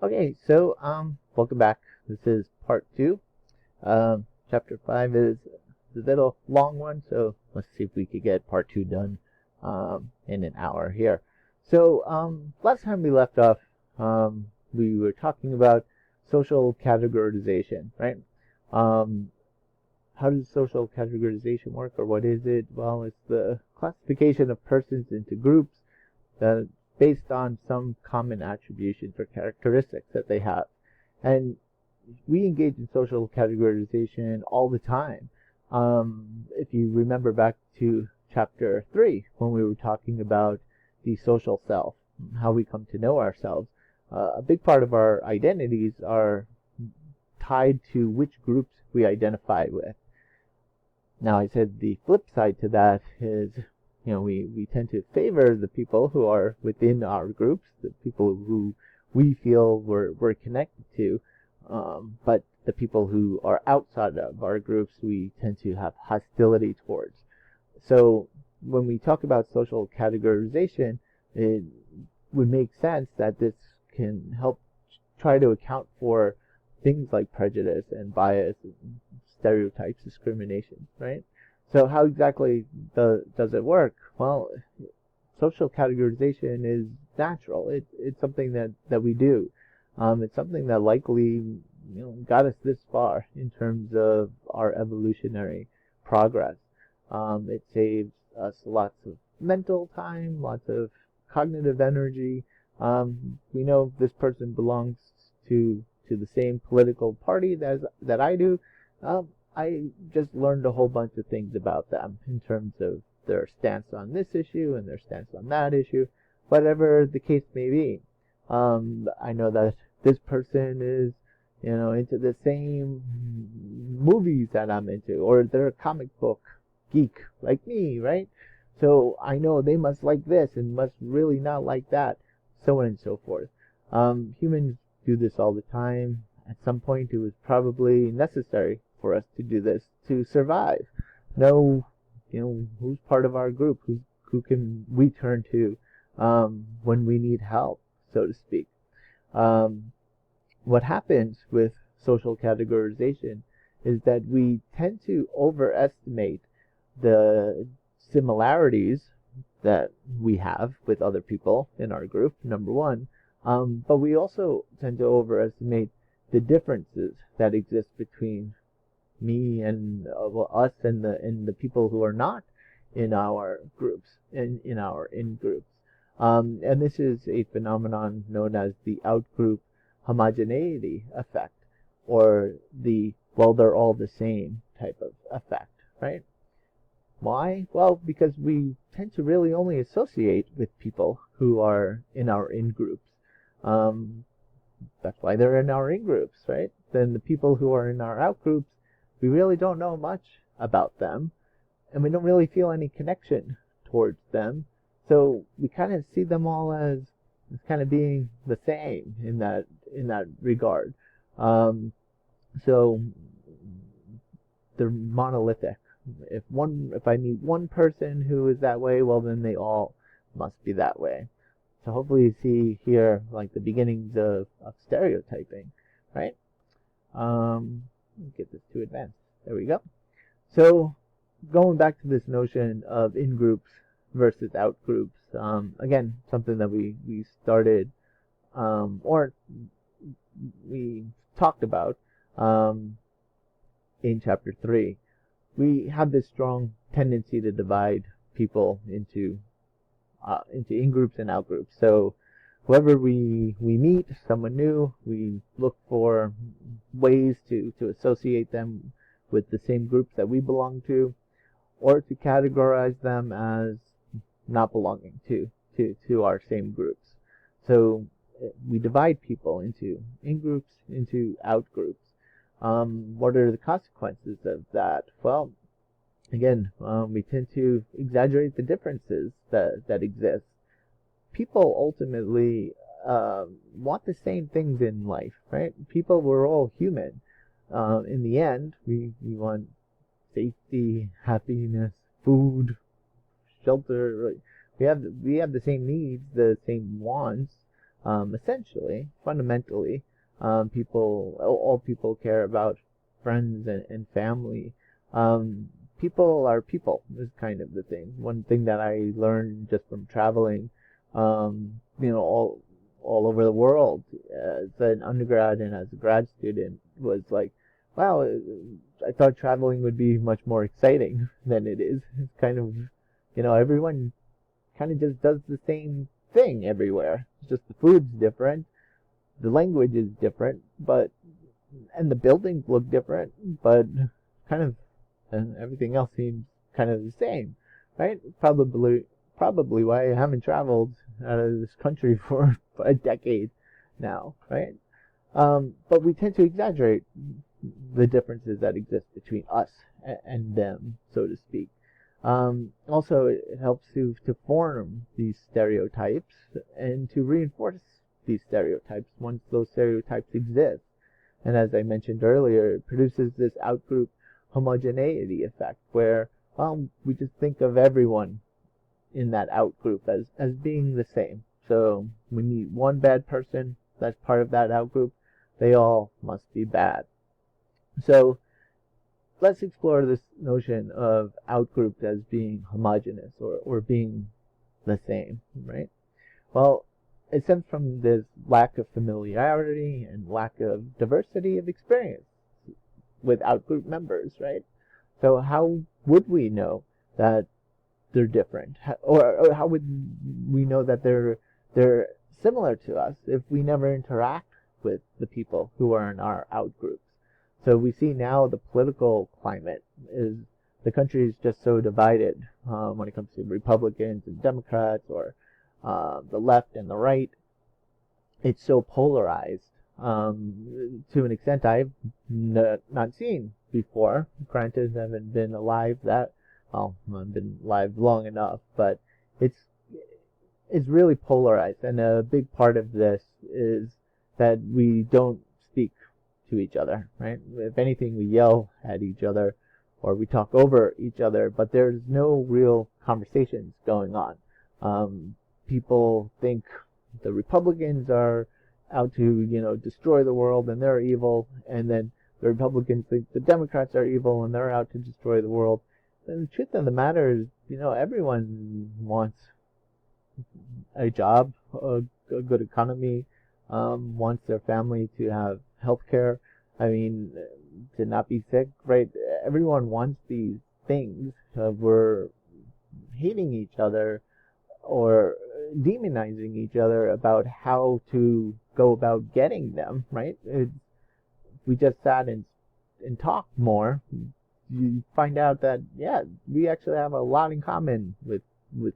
Okay, so welcome back. This is part two. Chapter 5 is a little long one, so let's see if we could get part 2 done in an hour here. So last time we left off, we were talking about social categorization, right? How does social categorization work, or what is it? Well, it's the classification of persons into groups that based on some common attributions or characteristics that they have. And we engage in social categorization all the time. If you remember back to chapter 3, when we were talking about the social self, how we come to know ourselves, a big part of our identities are tied to which groups we identify with. Now, I said the flip side to that is, we tend to favor the people who are within our groups, the people who we feel we're connected to, but the people who are outside of our groups, we tend to have hostility towards. So when we talk about social categorization, it would make sense that this can help try to account for things like prejudice and bias, and stereotypes, discrimination, right? So how exactly does it work? Well, social categorization is natural. It's something that we do. It's something that likely got us this far in terms of our evolutionary progress. It saves us lots of mental time, lots of cognitive energy. We know this person belongs to the same political party that I do. I just learned a whole bunch of things about them in terms of their stance on this issue and their stance on that issue, whatever the case may be. I know that this person is, into the same movies that I'm into, or they're a comic book geek like me, right? So I know they must like this and must really not like that, so on and so forth. Humans do this all the time. At some point, it was probably necessary for us to do this to survive. Know, who's part of our group, who can we turn to when we need help, so to speak. What happens with social categorization is that we tend to overestimate the similarities that we have with other people in our group, number one, but we also tend to overestimate the differences that exist between me and us and the people who are not in our groups, in our in-groups. And this is a phenomenon known as the outgroup homogeneity effect, or the, well, they're all the same type of effect, right? Why? Well, because we tend to really only associate with people who are in our in-groups. That's why they're in our in-groups, right? Then the people who are in our out-groups, we really don't know much about them, and we don't really feel any connection towards them. So we kind of see them all as kind of being the same in that regard. So they're monolithic. If I meet one person who is that way, well, then they all must be that way. So hopefully you see here like the beginnings of stereotyping, right? Get this to advance. There we go. So going back to this notion of in-groups versus out-groups, again, something that we started, or we talked about in chapter 3. We have this strong tendency to divide people into in-groups and out-groups. So whoever we meet, someone new, we look for ways to associate them with the same groups that we belong to, or to categorize them as not belonging to our same groups. So we divide people into in-groups, into out-groups. What are the consequences of that? Well, again, we tend to exaggerate the differences that exist. People ultimately want the same things in life, right? We're all human. In the end, we want safety, happiness, food, shelter. We have the same needs, the same wants. Essentially, fundamentally, all people care about friends and family. People are people is kind of the thing. One thing that I learned just from traveling, all over the world as an undergrad and as a grad student was like, wow, I thought traveling would be much more exciting than it is. It's kind of, everyone kind of just does the same thing everywhere. It's just the food's different, the language is different, and the buildings look different, but kind of everything else seems kind of the same, right? Probably why I haven't traveled out of this country for a decade now, right? But we tend to exaggerate the differences that exist between us and them, so to speak. Also, it helps to form these stereotypes and to reinforce these stereotypes once those stereotypes exist. And as I mentioned earlier, it produces this outgroup homogeneity effect where, we just think of everyone in that outgroup as being the same. So we meet one bad person that's part of that outgroup, they all must be bad. So let's explore this notion of outgroups as being homogeneous or being the same, right? Well, it stems from this lack of familiarity and lack of diversity of experience with outgroup members, right? So how would we know that they're different, or how would we know that they're similar to us if we never interact with the people who are in our outgroups? So we see now the political climate is the country is just so divided when it comes to Republicans and Democrats, or the left and the right. It's so polarized to an extent I've not seen before. Granted, I haven't been alive I've been alive long enough, but it's really polarized, and a big part of this is that we don't speak to each other, right? If anything, we yell at each other or we talk over each other, but there's no real conversations going on. People think the Republicans are out to, destroy the world and they're evil, and then the Republicans think the Democrats are evil and they're out to destroy the world. And the truth of the matter is, everyone wants a job, a good economy, wants their family to have health care. I mean, to not be sick, right? Everyone wants these things. We're hating each other or demonizing each other about how to go about getting them, right? If we just sat and talked more, you find out that, yeah, we actually have a lot in common with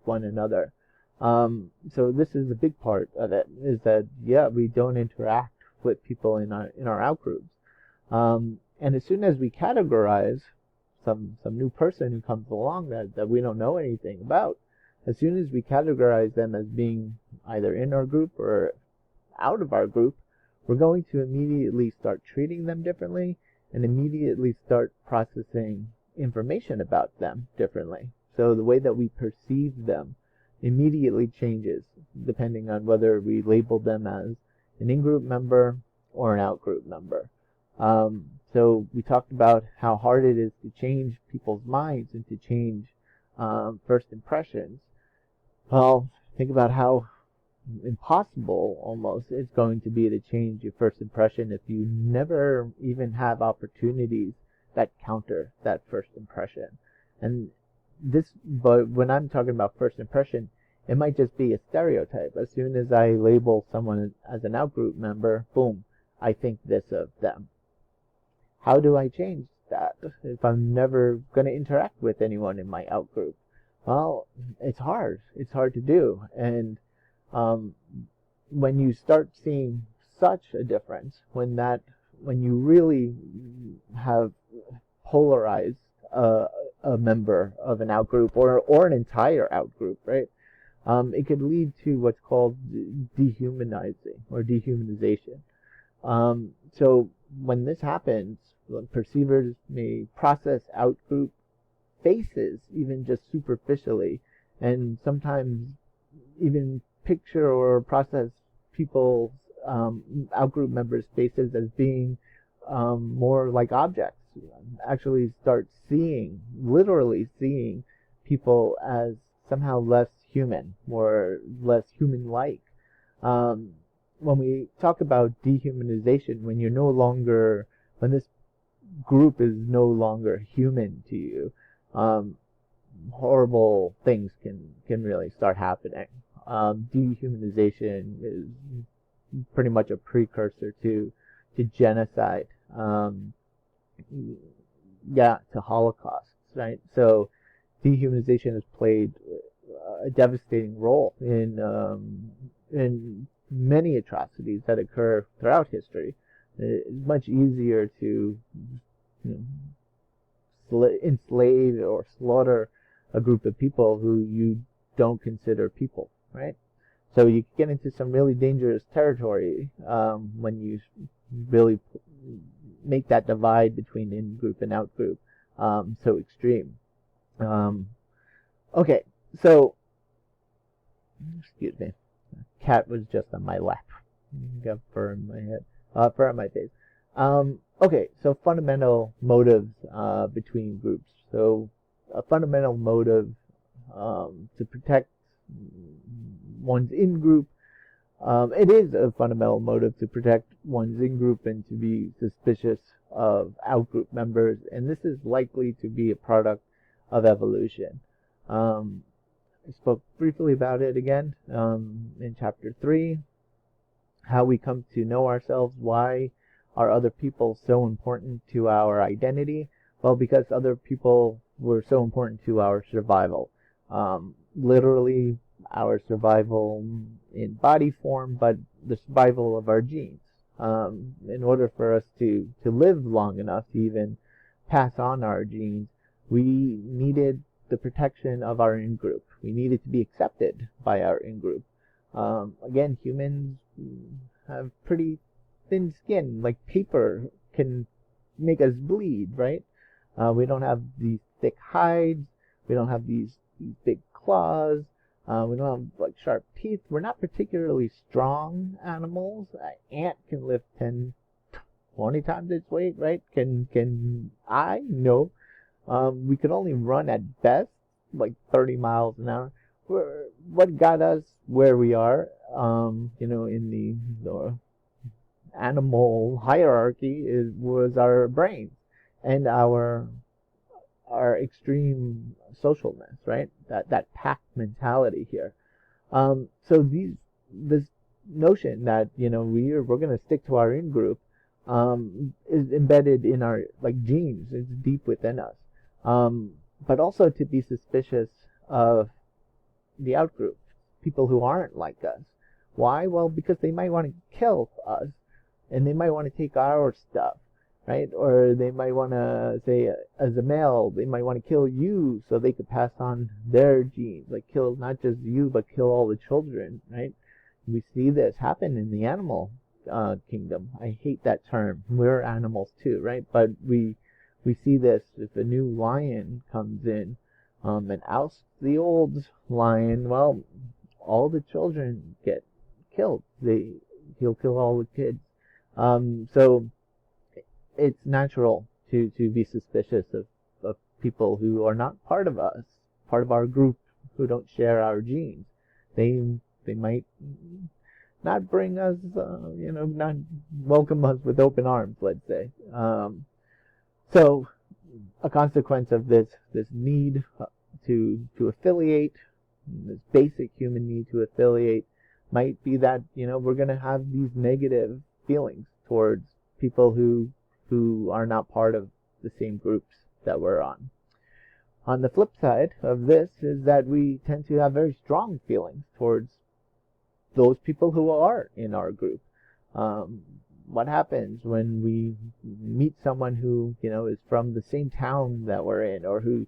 one another. So this is a big part of it, is that, yeah, we don't interact with people in our outgroups. And as soon as we categorize some new person who comes along that we don't know anything about, as soon as we categorize them as being either in our group or out of our group, we're going to immediately start treating them differently and immediately start processing information about them differently. So the way that we perceive them immediately changes depending on whether we label them as an in-group member or an out-group member. So we talked about how hard it is to change people's minds and to change first impressions. Well, think about how impossible almost it's going to be to change your first impression if you never even have opportunities that counter that first impression. But when I'm talking about first impression, it might just be a stereotype. As soon as I label someone as an outgroup member, boom, I think this of them. How do I change that if I'm never going to interact with anyone in my outgroup? Well, it's hard. It's hard to do. And when you start seeing such a difference, when you really have polarized a member of an outgroup or an entire outgroup, right? It could lead to what's called dehumanizing or dehumanization. So when this happens, perceivers may process outgroup faces even just superficially, and sometimes even picture or process people's outgroup members' faces as being more like objects. Actually start seeing, literally seeing people as somehow less human, or less human-like. When we talk about dehumanization, when you're no longer, when this group is no longer human to you, horrible things can really start happening. Dehumanization is pretty much a precursor to genocide. To Holocausts, right? So dehumanization has played a devastating role in many atrocities that occur throughout history. It's much easier to enslave or slaughter a group of people who you don't consider people, right? So you get into some really dangerous territory when you really make that divide between in-group and out-group so extreme. Okay, so, excuse me, cat was just on my lap. Got fur in my head, fur on my face. Okay, so fundamental motives between groups. So a fundamental motive to protect one's in-group. It is a fundamental motive to protect one's in-group and to be suspicious of out-group members, and this is likely to be a product of evolution. I spoke briefly about it again in Chapter 3, how we come to know ourselves. Why are other people so important to our identity? Well, because other people were so important to our survival. Literally, our survival in body form, but the survival of our genes. In order for us to live long enough to even pass on our genes, we needed the protection of our in-group. We needed to be accepted by our in-group. Again, humans have pretty thin skin, like paper can make us bleed, right? We don't have these thick hides. We don't have these big claws. We don't have like sharp teeth. We're not particularly strong animals. An ant can lift 10, 20 times its weight, right? Can I? No. We could only run at best like 30 miles an hour. What got us where we are, in the animal hierarchy was our brains and our extreme socialness, right? That pack mentality here. So this notion that we're going to stick to our in group is embedded in our genes. It's deep within us. But also to be suspicious of the outgroup, people who aren't like us. Why? Well, because they might want to kill us, and they might want to take our stuff, right? Or they might want to say, as a male, they might want to kill you so they could pass on their genes, like kill not just you, but kill all the children, right? We see this happen in the animal kingdom. I hate that term. We're animals too, right? But we see this if a new lion comes in and ousts the old lion. Well, all the children get killed. He'll kill all the kids. So it's natural to be suspicious of people who are not part of us, part of our group, who don't share our genes. They might not bring us, not welcome us with open arms, let's say. So a consequence of this need to affiliate, this basic human need to affiliate, might be that we're going to have these negative feelings towards people who are not part of the same groups that we're on. On the flip side of this is that we tend to have very strong feelings towards those people who are in our group. What happens when we meet someone who is from the same town that we're in, or who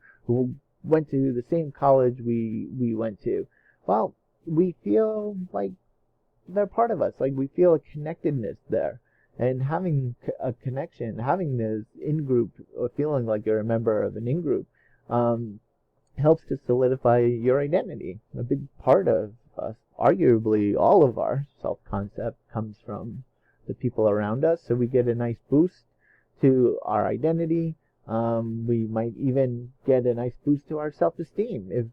went to the same college we went to? Well, we feel like they're part of us. Like we feel a connectedness there. And having a connection, having this in-group, or feeling like you're a member of an in-group, helps to solidify your identity. A big part of us. Arguably, all of our self-concept comes from the people around us, so we get a nice boost to our identity. We might even get a nice boost to our self-esteem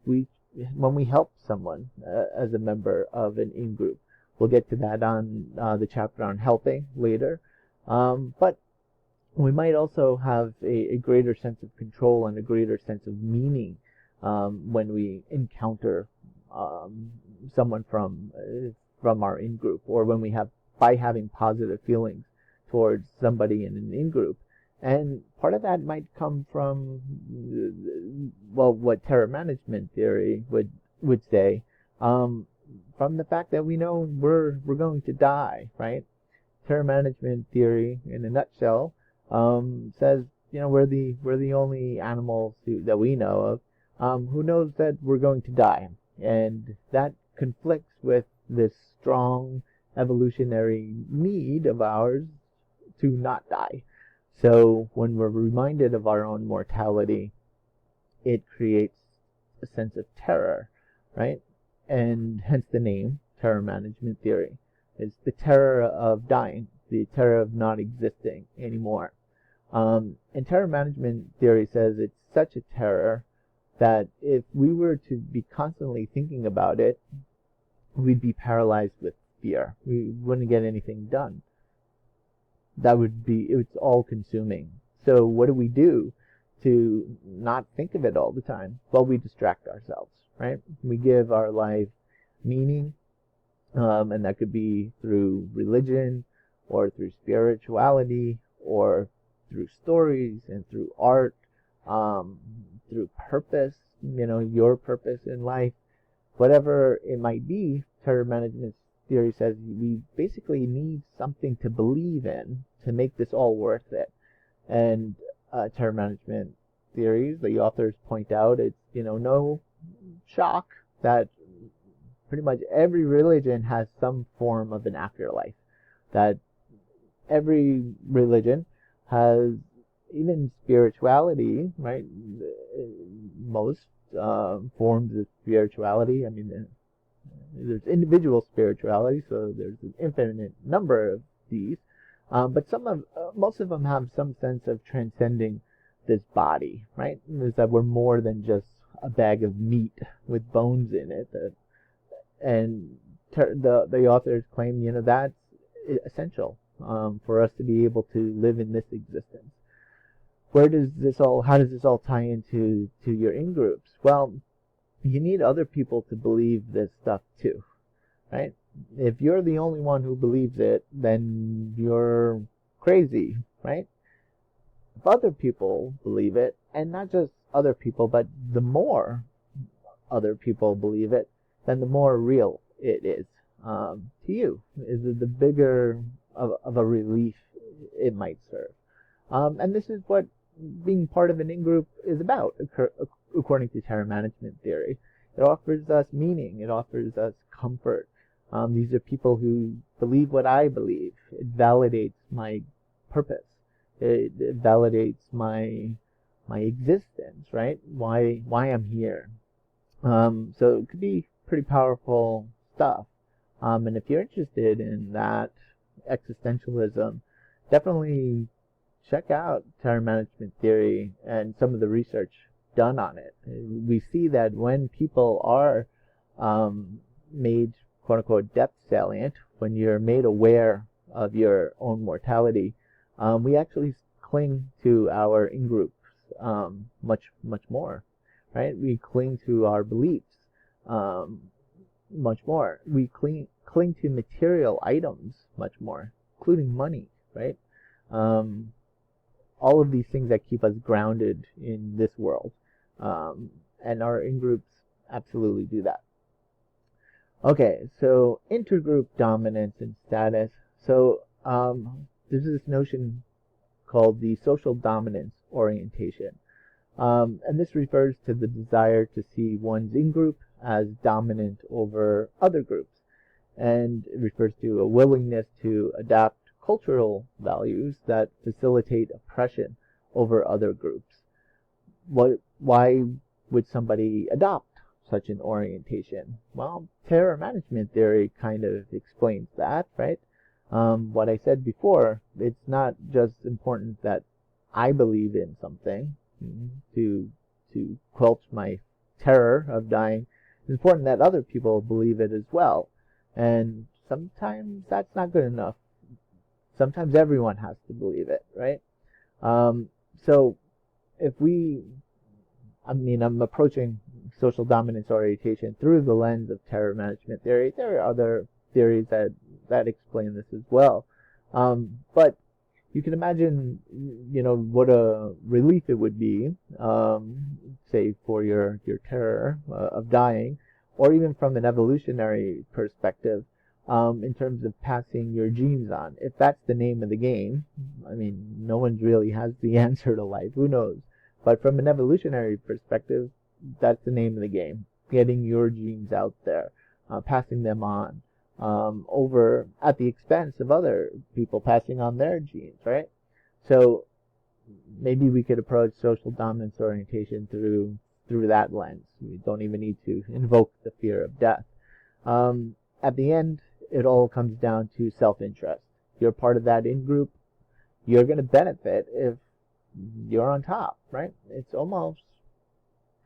when we help someone as a member of an in-group. We'll get to that on the chapter on helping later. But we might also have a greater sense of control and a greater sense of meaning when we encounter someone from our in-group, or when we by having positive feelings towards somebody in an in-group. And part of that might come from, well, what terror management theory would say, from the fact that we know we're going to die, right? Terror management theory, in a nutshell, says, we're the only animals that we know of who knows that we're going to die, and that conflicts with this strong evolutionary need of ours to not die. So when we're reminded of our own mortality, it creates a sense of terror, right? And hence the name, terror management theory. It's the terror of dying, the terror of not existing anymore. And terror management theory says it's such a terror that if we were to be constantly thinking about it, we'd be paralyzed with fear. We wouldn't get anything done. It's all consuming. So what do we do to not think of it all the time? Well, we distract ourselves, right? We give our life meaning, and that could be through religion, or through spirituality, or through stories, and through art, through purpose, your purpose in life, whatever it might be. Terror management theory says we basically need something to believe in to make this all worth it. And terror management theories, the authors point out, it's no shock that pretty much every religion has some form of an afterlife. That every religion has, even spirituality, right? Most forms of spirituality. I mean, there's individual spirituality, so there's an infinite number of these, but most of them have some sense of transcending this body, right? Is that we're more than just a bag of meat with bones in it, and the authors claim that's essential for us to be able to live in this existence. How does this all tie into your in-groups? Well, you need other people to believe this stuff too, right? If you're the only one who believes it, then you're crazy, right? If other people believe it, and not just other people, but the more other people believe it, then the more real it is to you. Is the bigger of a relief it might serve. And this is what being part of an in-group is about, according to terror management theory. It offers us meaning. It offers us comfort. These are people who believe what I believe. It validates my purpose. It validates my existence, right? Why I'm here. So it could be pretty powerful stuff. And if you're interested in that existentialism, definitely check out terror management theory and some of the research done on it. We see that when people are made, quote unquote, death salient, when you're made aware of your own mortality, we actually cling to our in-groups much more, right? We cling to our beliefs much more. We cling to material items much more, including money, right? All of these things that keep us grounded in this world. And our in-groups absolutely do that. Okay, so intergroup dominance and status. So there's this notion called the social dominance orientation. And this refers to the desire to see one's in-group as dominant over other groups. And it refers to a willingness to adapt cultural values that facilitate oppression over other groups. Why would somebody adopt such an orientation? Well, terror management theory kind of explains that, right? What I said before, it's not just important that I believe in something to quench my terror of dying. It's important that other people believe it as well. And sometimes that's not good enough. Sometimes everyone has to believe it, right? So if I'm approaching social dominance orientation through the lens of terror management theory. There are other theories that explain this as well. But you can imagine, what a relief it would be, say for your terror of dying, or even from an evolutionary perspective, in terms of passing your genes on. If that's the name of the game, no one really has the answer to life. Who knows? But from an evolutionary perspective, that's the name of the game. Getting your genes out there, passing them on, over at the expense of other people passing on their genes, right? So maybe we could approach social dominance orientation through that lens. We don't even need to invoke the fear of death. At the end, it all comes down to self-interest. You're part of that in-group. You're going to benefit if you're on top, right? It's almost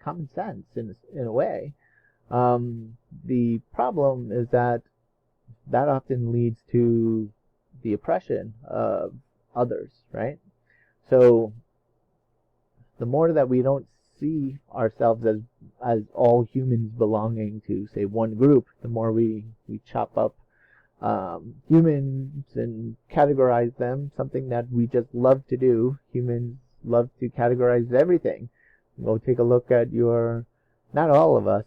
common sense in a way. The problem is that often leads to the oppression of others, right? So the more that we don't see ourselves as all humans belonging to, say, one group, the more we chop up humans and categorize them, something that we just love to do. Humans love to categorize everything. Go take a look at not all of us,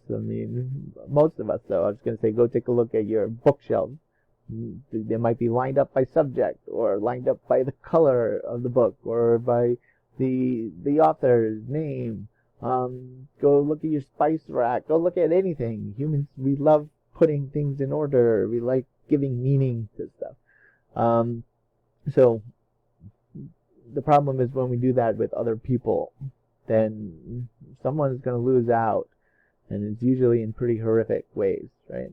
most of us though. I was going to say, go take a look at your bookshelves. They might be lined up by subject, or lined up by the color of the book, or by the author's name. Go look at your spice rack. Go look at anything. Humans, we love putting things in order. We like giving meaning to stuff. So the problem is when we do that with other people, then someone is going to lose out, and it's usually in pretty horrific ways, right?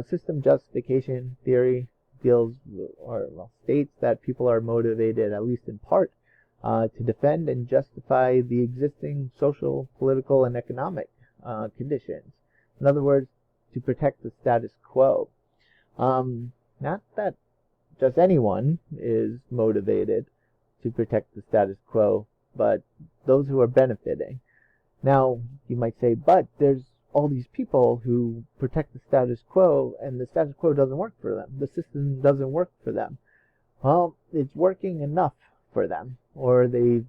System justification theory states that people are motivated, at least in part, to defend and justify the existing social, political, and economic conditions. In other words, to protect the status quo. Not that just anyone is motivated to protect the status quo, but those who are benefiting. Now, you might say, but there's all these people who protect the status quo, and the status quo doesn't work for them. The system doesn't work for them. Well, it's working enough for them, or they've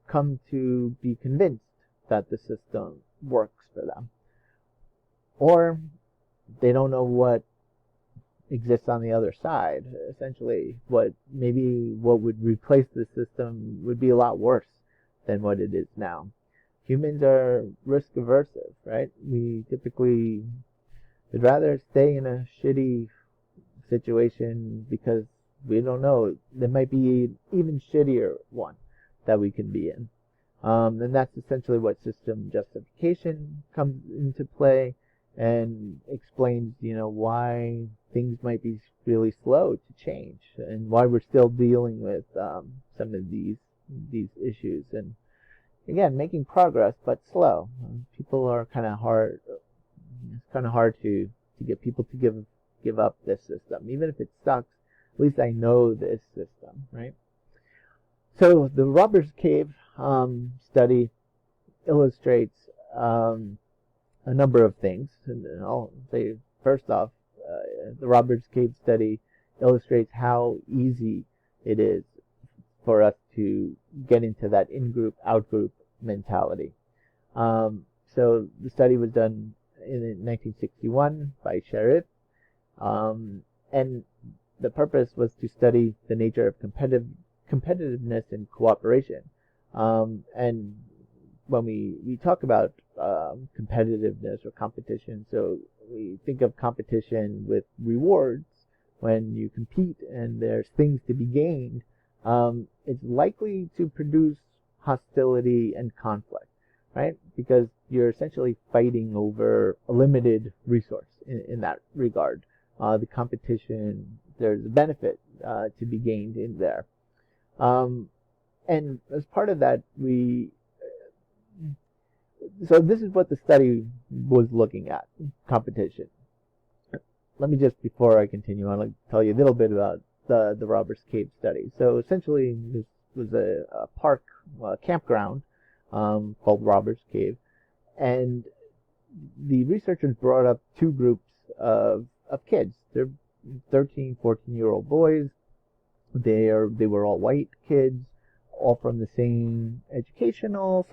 come to be convinced that the system works for them. Or they don't know what exists on the other side. Essentially, what would replace the system would be a lot worse than what it is now. Humans are risk aversive, right? We typically would rather stay in a shitty situation because we don't know. There might be an even shittier one that we can be in. And that's essentially what system justification comes into play, and explains, why things might be really slow to change, and why we're still dealing with some of these issues. And again, making progress, but slow. People are kind of hard. It's kind of hard to get people to give up this system, even if it sucks. At least I know this system, right? So the Robbers Cave study illustrates a number of things. And I'll say, first off, the Robbers Cave study illustrates how easy it is for us to get into that in-group, out-group mentality. So the study was done in 1961 by Sharif, and the purpose was to study the nature of competitiveness and cooperation. And when we talk about competitiveness or competition, so we think of competition with rewards. When you compete and there's things to be gained, it's likely to produce hostility and conflict. right? Because you're essentially fighting over a limited resource in that regard. The competition, there's a benefit to be gained in there. And as part of that, so this is what the study was looking at, competition. Let me just, before I continue on, I'll tell you a little bit about the Robbers Cave study. So essentially, this was a park, campground called Robbers Cave, and the researchers brought up two groups of kids. They're 13, 14-year-old boys. They were all white kids, all from the same educational,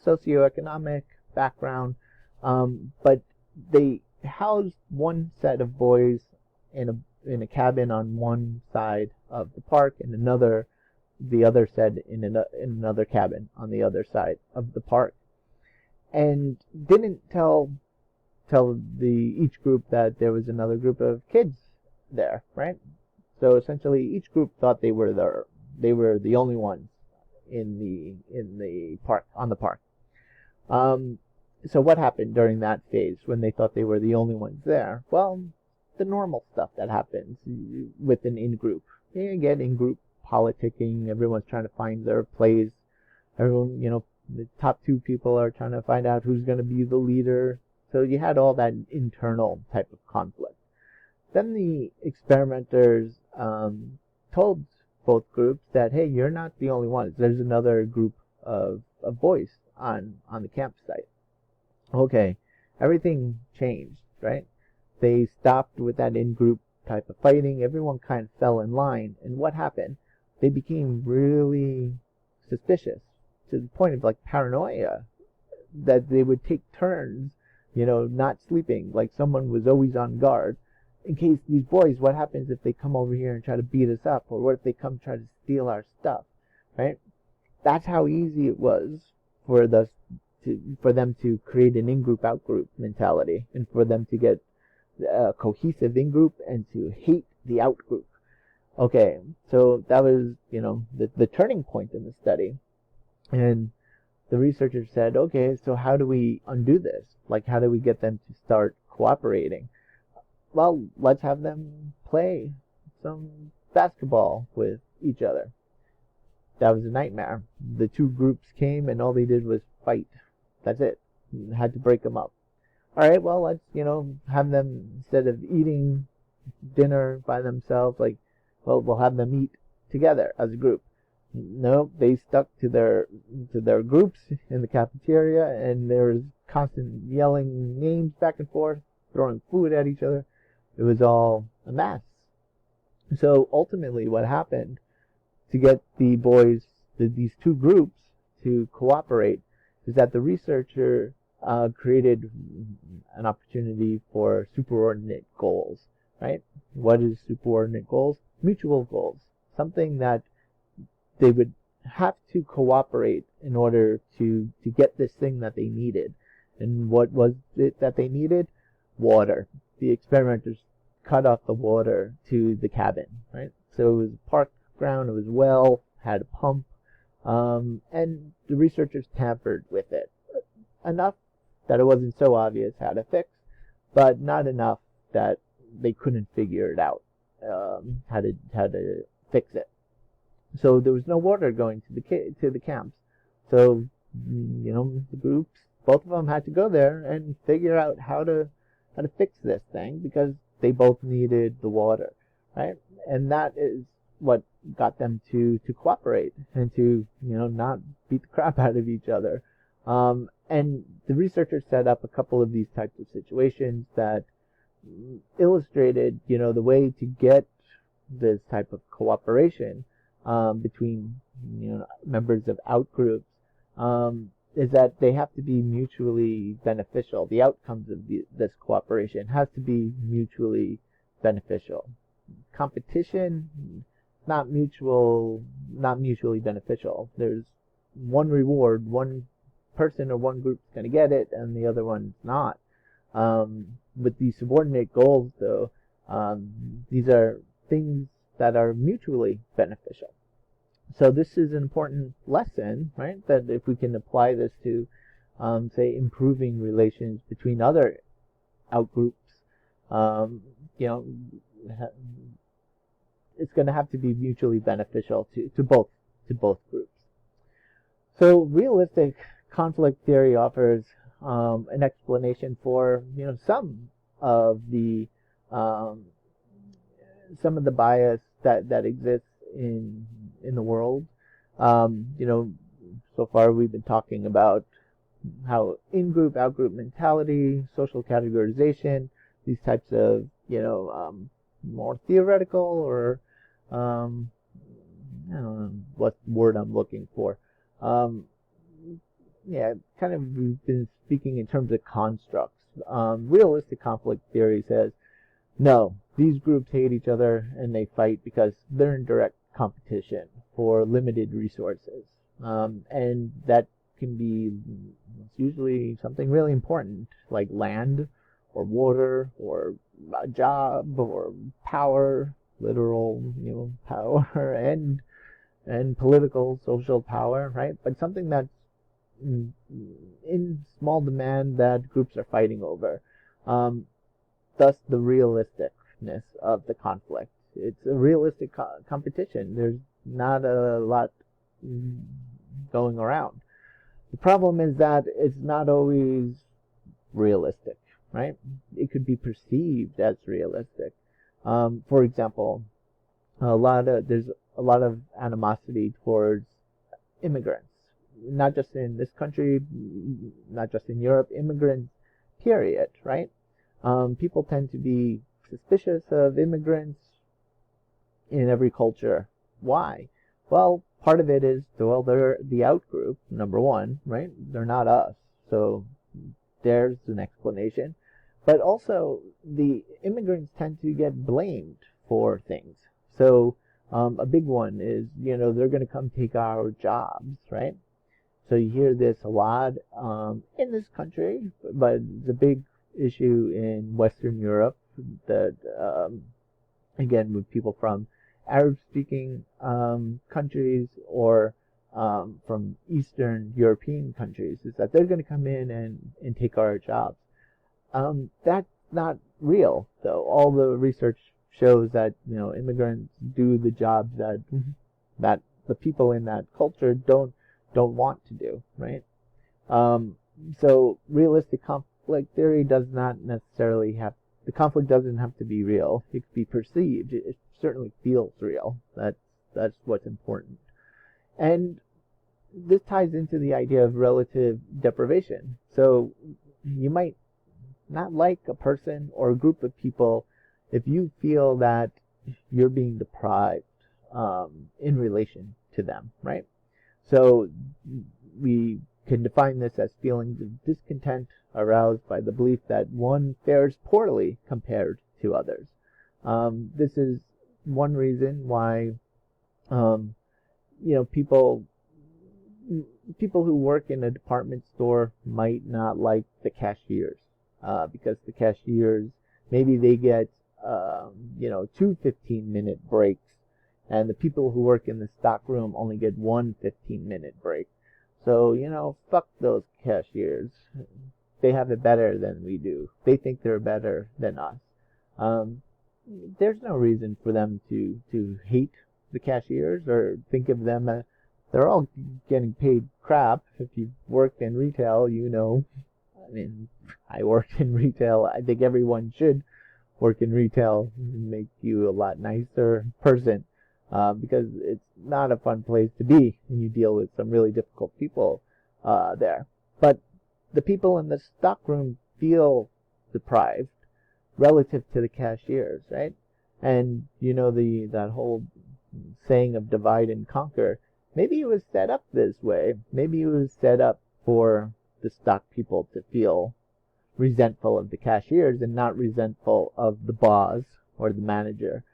socioeconomic background, but they housed one set of boys in a cabin on one side of the park, and the other set in another cabin on the other side of the park, and didn't tell each group that there was another group of kids there, right? So essentially, each group thought they were the only ones in the park, on the park. So what happened during that phase when they thought they were the only ones there? Well, the normal stuff that happens with an in-group. You get in-group politicking. Everyone's trying to find their place. Everyone, the top two people are trying to find out who's going to be the leader. So you had all that internal type of conflict. Then the experimenters told both groups that, hey, you're not the only ones. There's another group of boys on the campsite. Okay, everything changed, right? They stopped with that in-group type of fighting. Everyone kind of fell in line. And what happened? They became really suspicious to the point of like paranoia, that they would take turns, not sleeping, like someone was always on guard. In case these boys, what happens if they come over here and try to beat us up? Or what if they come try to steal our stuff, right? That's how easy it was for them to create an in-group, out-group mentality, and for them to get a cohesive in-group and to hate the out-group. Okay, so that was, the turning point in the study. And the researchers said, okay, so how do we undo this? Like, how do we get them to start cooperating? Well, let's have them play some basketball with each other. That was a nightmare. The two groups came and all they did was fight. That's it. Had to break them up. All right, well, let's, have them, instead of eating dinner by themselves, we'll have them eat together as a group. No, they stuck to their groups in the cafeteria, and there was constant yelling names back and forth, throwing food at each other. It was all a mess. So ultimately what happened to get the boys, these two groups, to cooperate is that the researcher created an opportunity for superordinate goals, right? What is superordinate goals? Mutual goals. Something that they would have to cooperate in order to get this thing that they needed. And what was it that they needed? Water. The experimenters cut off the water to the cabin, right? So it was a park ground, it was well, had a pump, and the researchers tampered with it. Enough that it wasn't so obvious how to fix, but not enough that they couldn't figure it out, how to fix it. So there was no water going to the camps. So, the groups, both of them had to go there and figure out how to fix this thing, because they both needed the water, right? And that is what got them to cooperate and to, not beat the crap out of each other. And the researchers set up a couple of these types of situations that illustrated, the way to get this type of cooperation between, members of outgroups, is that they have to be mutually beneficial. The outcomes of this cooperation has to be mutually beneficial. Competition, not mutually beneficial. There's one reward, one person or one group is going to get it, and the other one's not. With these subordinate goals, though, these are things that are mutually beneficial. So this is an important lesson, right? That if we can apply this to say, improving relations between other outgroups. You know, it's going to have to be mutually beneficial to both groups. So realistic conflict theory offers an explanation for some of the bias that exists in the world. So far we've been talking about how in-group, out-group mentality, social categorization, these types of more theoretical or I don't know what word I'm looking for. Kind of we've been speaking in terms of constructs. Realistic conflict theory says, no, these groups hate each other and they fight because they're in direct competition for limited resources. And that can be usually something really important, like land or water or a job or power, literal, power and political, social power, right? But something that's in small demand that groups are fighting over. Thus, the realisticness of the conflict. It's a realistic competition. There's not a lot going around. The problem is that it's not always realistic, right? It could be perceived as realistic. For example, there's a lot of animosity towards immigrants, not just in this country, not just in Europe, immigrants, period, right? People tend to be suspicious of immigrants in every culture. Why? Well, part of it is, well, they're the out group, number one, right? They're not us. So there's an explanation. But also, the immigrants tend to get blamed for things. So a big one is, they're going to come take our jobs, right? So you hear this a lot in this country, but the big issue in Western Europe that, again, with people from Arab-speaking countries or from Eastern European countries is that they're going to come in and take our jobs. That's not real, though. All the research shows that immigrants do the jobs that the people in that culture don't want to do, right? So realistic conflict theory does not necessarily have the conflict doesn't have to be real. It can be perceived. It certainly feels real. That's what's important. And this ties into the idea of relative deprivation. So you might not like a person or a group of people if you feel that you're being deprived in relation to them, right? So we can define this as feelings of discontent aroused by the belief that one fares poorly compared to others. This is one reason why people who work in a department store might not like the cashiers because the cashiers, maybe they get 2 15-minute breaks, and the people who work in the stock room only get 1 15-minute break. So, fuck those cashiers. They have it better than we do. They think they're better than us. There's no reason for them to hate the cashiers or think of them as they're all getting paid crap. If you've worked in retail, I mean, I worked in retail. I think everyone should work in retail. Make you a lot nicer person. Because it's not a fun place to be, and you deal with some really difficult people there. But the people in the stockroom feel deprived relative to the cashiers, right? And that whole saying of divide and conquer, maybe it was set up this way. Maybe it was set up for the stock people to feel resentful of the cashiers and not resentful of the boss or the manager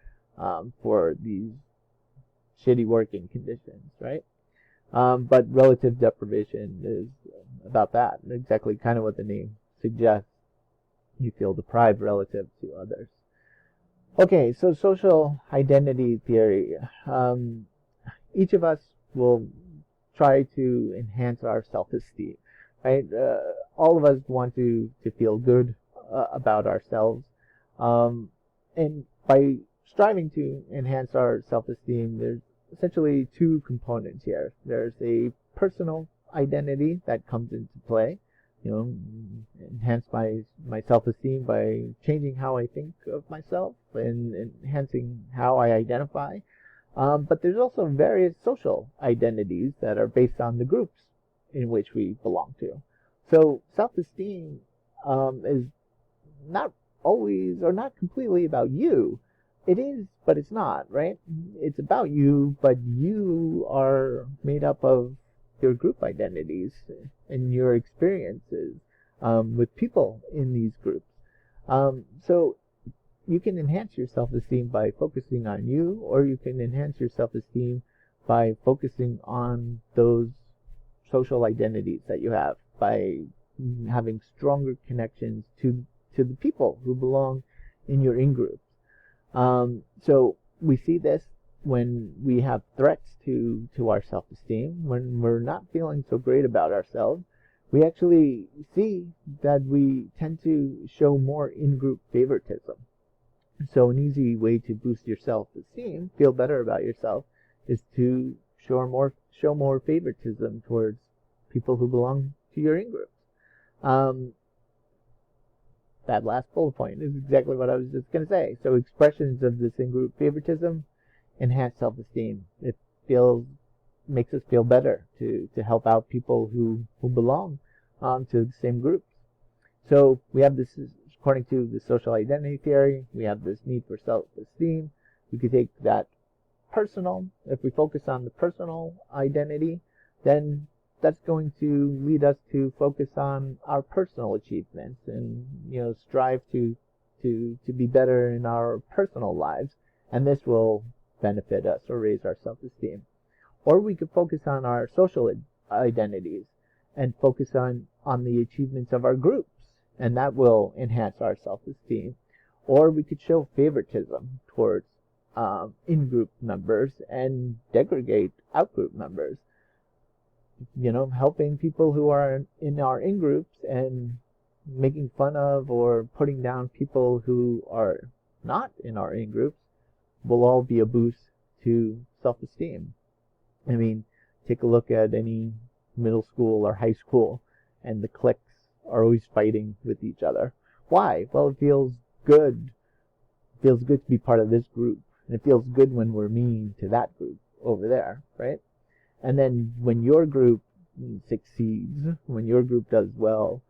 for these shitty working conditions, right? But relative deprivation is about that. Exactly kind of what the name suggests. You feel deprived relative to others. Okay, so social identity theory. Each of us will try to enhance our self-esteem. right? All of us want to feel good about ourselves. And by striving to enhance our self-esteem, there's essentially two components here. There's a personal identity that comes into play, enhance my self-esteem by changing how I think of myself and enhancing how I identify. But there's also various social identities that are based on the groups in which we belong to. So self-esteem is not always or not completely about you. It is, but it's not, right? It's about you, but you are made up of your group identities and your experiences with people in these groups. So you can enhance your self-esteem by focusing on you, or you can enhance your self-esteem by focusing on those social identities that you have, by having stronger connections to the people who belong in your in-groups. So we see this when we have threats to our self-esteem, when we're not feeling so great about ourselves. We actually see that we tend to show more in-group favoritism. So an easy way to boost your self-esteem, feel better about yourself, is to show more favoritism towards people who belong to your in-groups. That last bullet point is exactly what I was just going to say. So expressions of this in-group favoritism enhance self-esteem. It makes us feel better to help out people who belong to the same groups. So we have this, according to the social identity theory, we have this need for self-esteem. We could take that personal. If we focus on the personal identity, then that's going to lead us to focus on our personal achievements and strive to be better in our personal lives, and this will benefit us or raise our self-esteem. Or we could focus on our social identities and focus on the achievements of our groups, and that will enhance our self-esteem. Or we could show favoritism towards in-group members and degrade out-group members. Helping people who are in our in-groups and making fun of or putting down people who are not in our in-groups will all be a boost to self-esteem. I mean, take a look at any middle school or high school, and the cliques are always fighting with each other. Why? Well, it feels good. It feels good to be part of this group, and it feels good when we're mean to that group over there, right? And then when your group succeeds, when your group does well,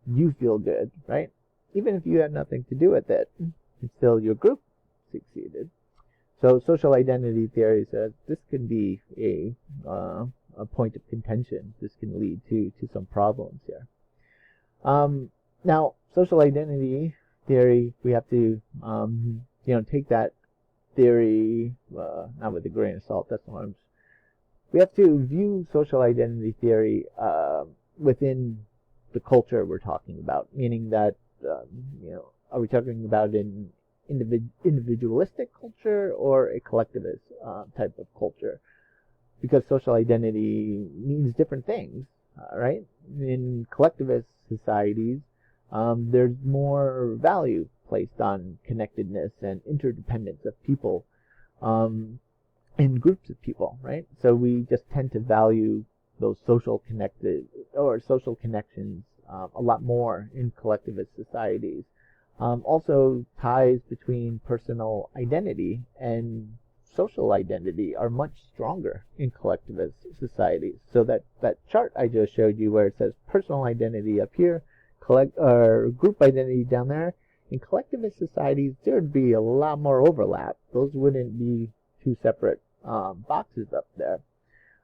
you feel good, right? Even if you had nothing to do with it, it's still your group succeeded. So social identity theory says this can be a point of contention. This can lead to some problems here. Now, social identity theory, we have to take that theory not with a grain of salt. That's what we have to view social identity theory within the culture we're talking about, meaning that are we talking about an individualistic culture or a collectivist type of culture? Because social identity means different things, right? In collectivist societies, there's more value placed on connectedness and interdependence of people in groups of people, right? So we just tend to value those social connections a lot more in collectivist societies. Also, ties between personal identity and social identity are much stronger in collectivist societies. So that chart I just showed you where it says personal identity up here, group identity down there, in collectivist societies there'd be a lot more overlap. Those wouldn't be two separate boxes up there.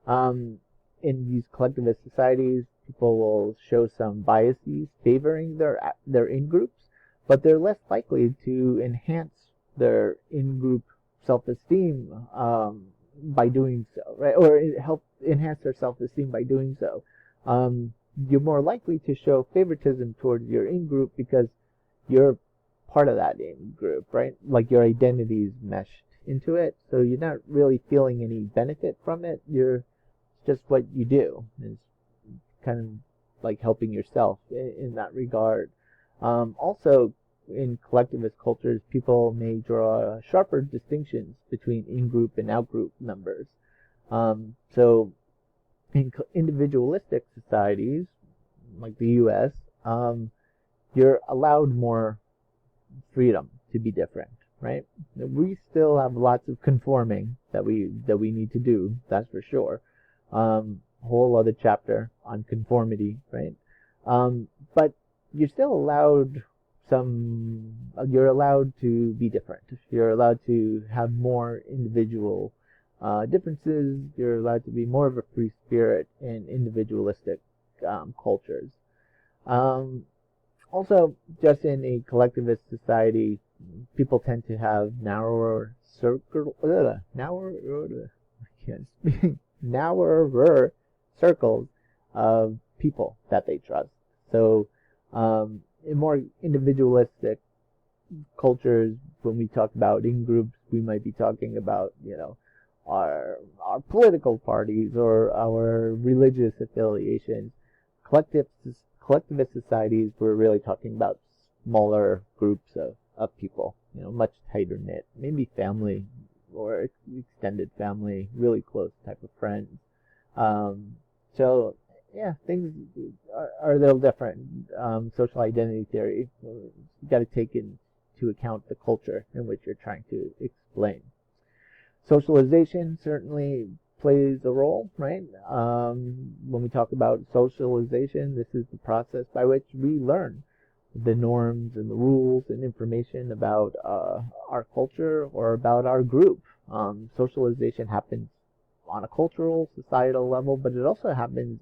In these collectivist societies, people will show some biases favoring their in-groups, but they're less likely to enhance their in-group self-esteem by doing so, right? Or help enhance their self-esteem by doing so. You're more likely to show favoritism towards your in-group because you're part of that in-group, right? Like your identity is meshed into it, so you're not really feeling any benefit from it. It's just what you do. It's kind of like helping yourself in that regard. Also, in collectivist cultures, people may draw sharper distinctions between in-group and out-group members. So in individualistic societies, like the U.S., you're allowed more freedom to be different, right? We still have lots of conforming that we need to do, that's for sure. Whole other chapter on conformity, right? But you're still allowed you're allowed to be different. You're allowed to have more individual differences. You're allowed to be more of a free spirit in individualistic cultures. Also, just in a collectivist society, people tend to have narrower narrower circles of people that they trust. So, in more individualistic cultures, when we talk about in groups, we might be talking about, our political parties or our religious affiliations. Collectivist societies, we're really talking about smaller groups of people, much tighter knit, maybe family or extended family, really close type of friends. So yeah, things are a little different. Social identity theory, you got to take into account the culture in which you're trying to explain. Socialization certainly plays a role, right? When we talk about socialization, this is the process by which we learn the norms and the rules and information about our culture or about our group. Socialization happens on a cultural, societal level, but it also happens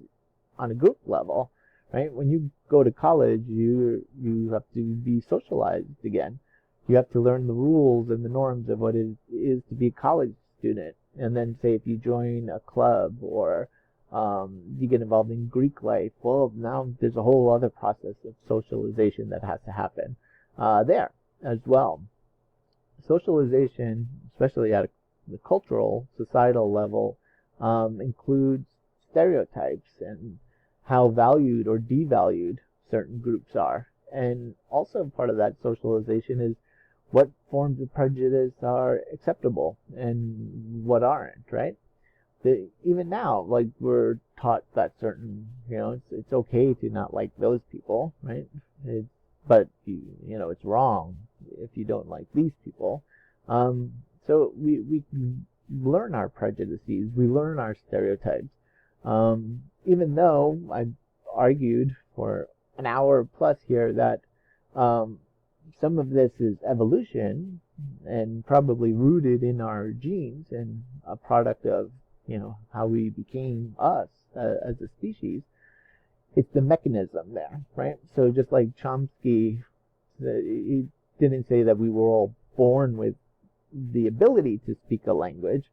on a group level, right? When you go to college, you have to be socialized again. You have to learn the rules and the norms of what it is to be a college student. And then, say, if you join a club or you get involved in Greek life, well, now there's a whole other process of socialization that has to happen there as well. Socialization, especially at the cultural, societal level, includes stereotypes and how valued or devalued certain groups are. And also part of that socialization is what forms of prejudice are acceptable and what aren't, right? Even now, like, we're taught that certain, it's okay to not like those people, right? But it's wrong if you don't like these people. So we learn our prejudices, we learn our stereotypes. Even though I argued for an hour plus here that some of this is evolution and probably rooted in our genes and a product of how we became us as a species. It's the mechanism there, right? So just like Chomsky, he didn't say that we were all born with the ability to speak a language.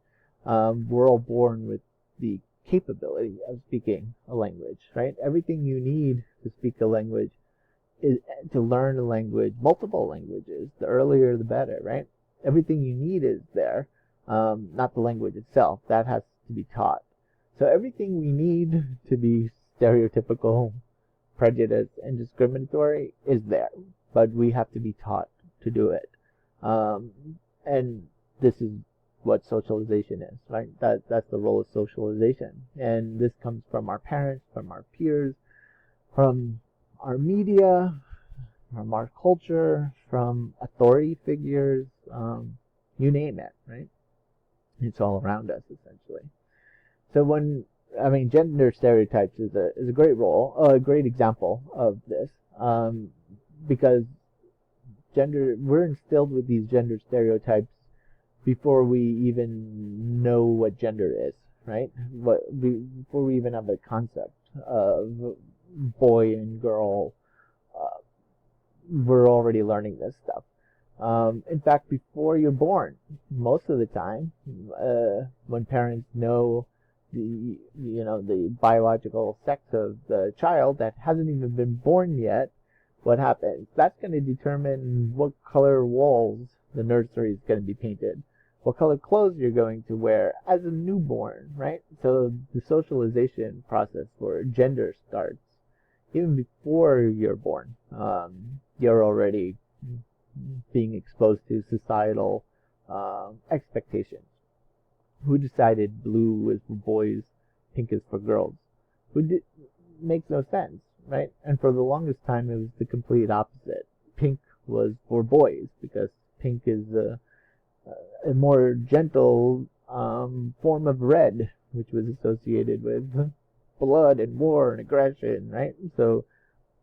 We're all born with the capability of speaking a language, right? Everything you need to speak a language is to learn a language, multiple languages. The earlier, the better, right? Everything you need is there, not the language itself. That has to be taught. So everything we need to be stereotypical, prejudiced, and discriminatory is there, but we have to be taught to do it. And this is what socialization is, right? That's the role of socialization. And this comes from our parents, from our peers, from our media, from our culture, from authority figures, you name it, right? It's all around us, essentially. So gender stereotypes is a great a great example of this, because we're instilled with these gender stereotypes before we even know what gender is, right? Before we even have a concept of boy and girl, we're already learning this stuff. In fact, before you're born, most of the time, when parents know the biological sex of the child that hasn't even been born yet, what happens? That's going to determine what color walls the nursery is going to be painted, what color clothes you're going to wear as a newborn, right? So the socialization process for gender starts even before you're born, you're already being exposed to societal expectations. Who decided blue is for boys, pink is for girls? Makes no sense, right? And for the longest time, it was the complete opposite. Pink was for boys because pink is a more gentle form of red, which was associated with blood and war and aggression, right? So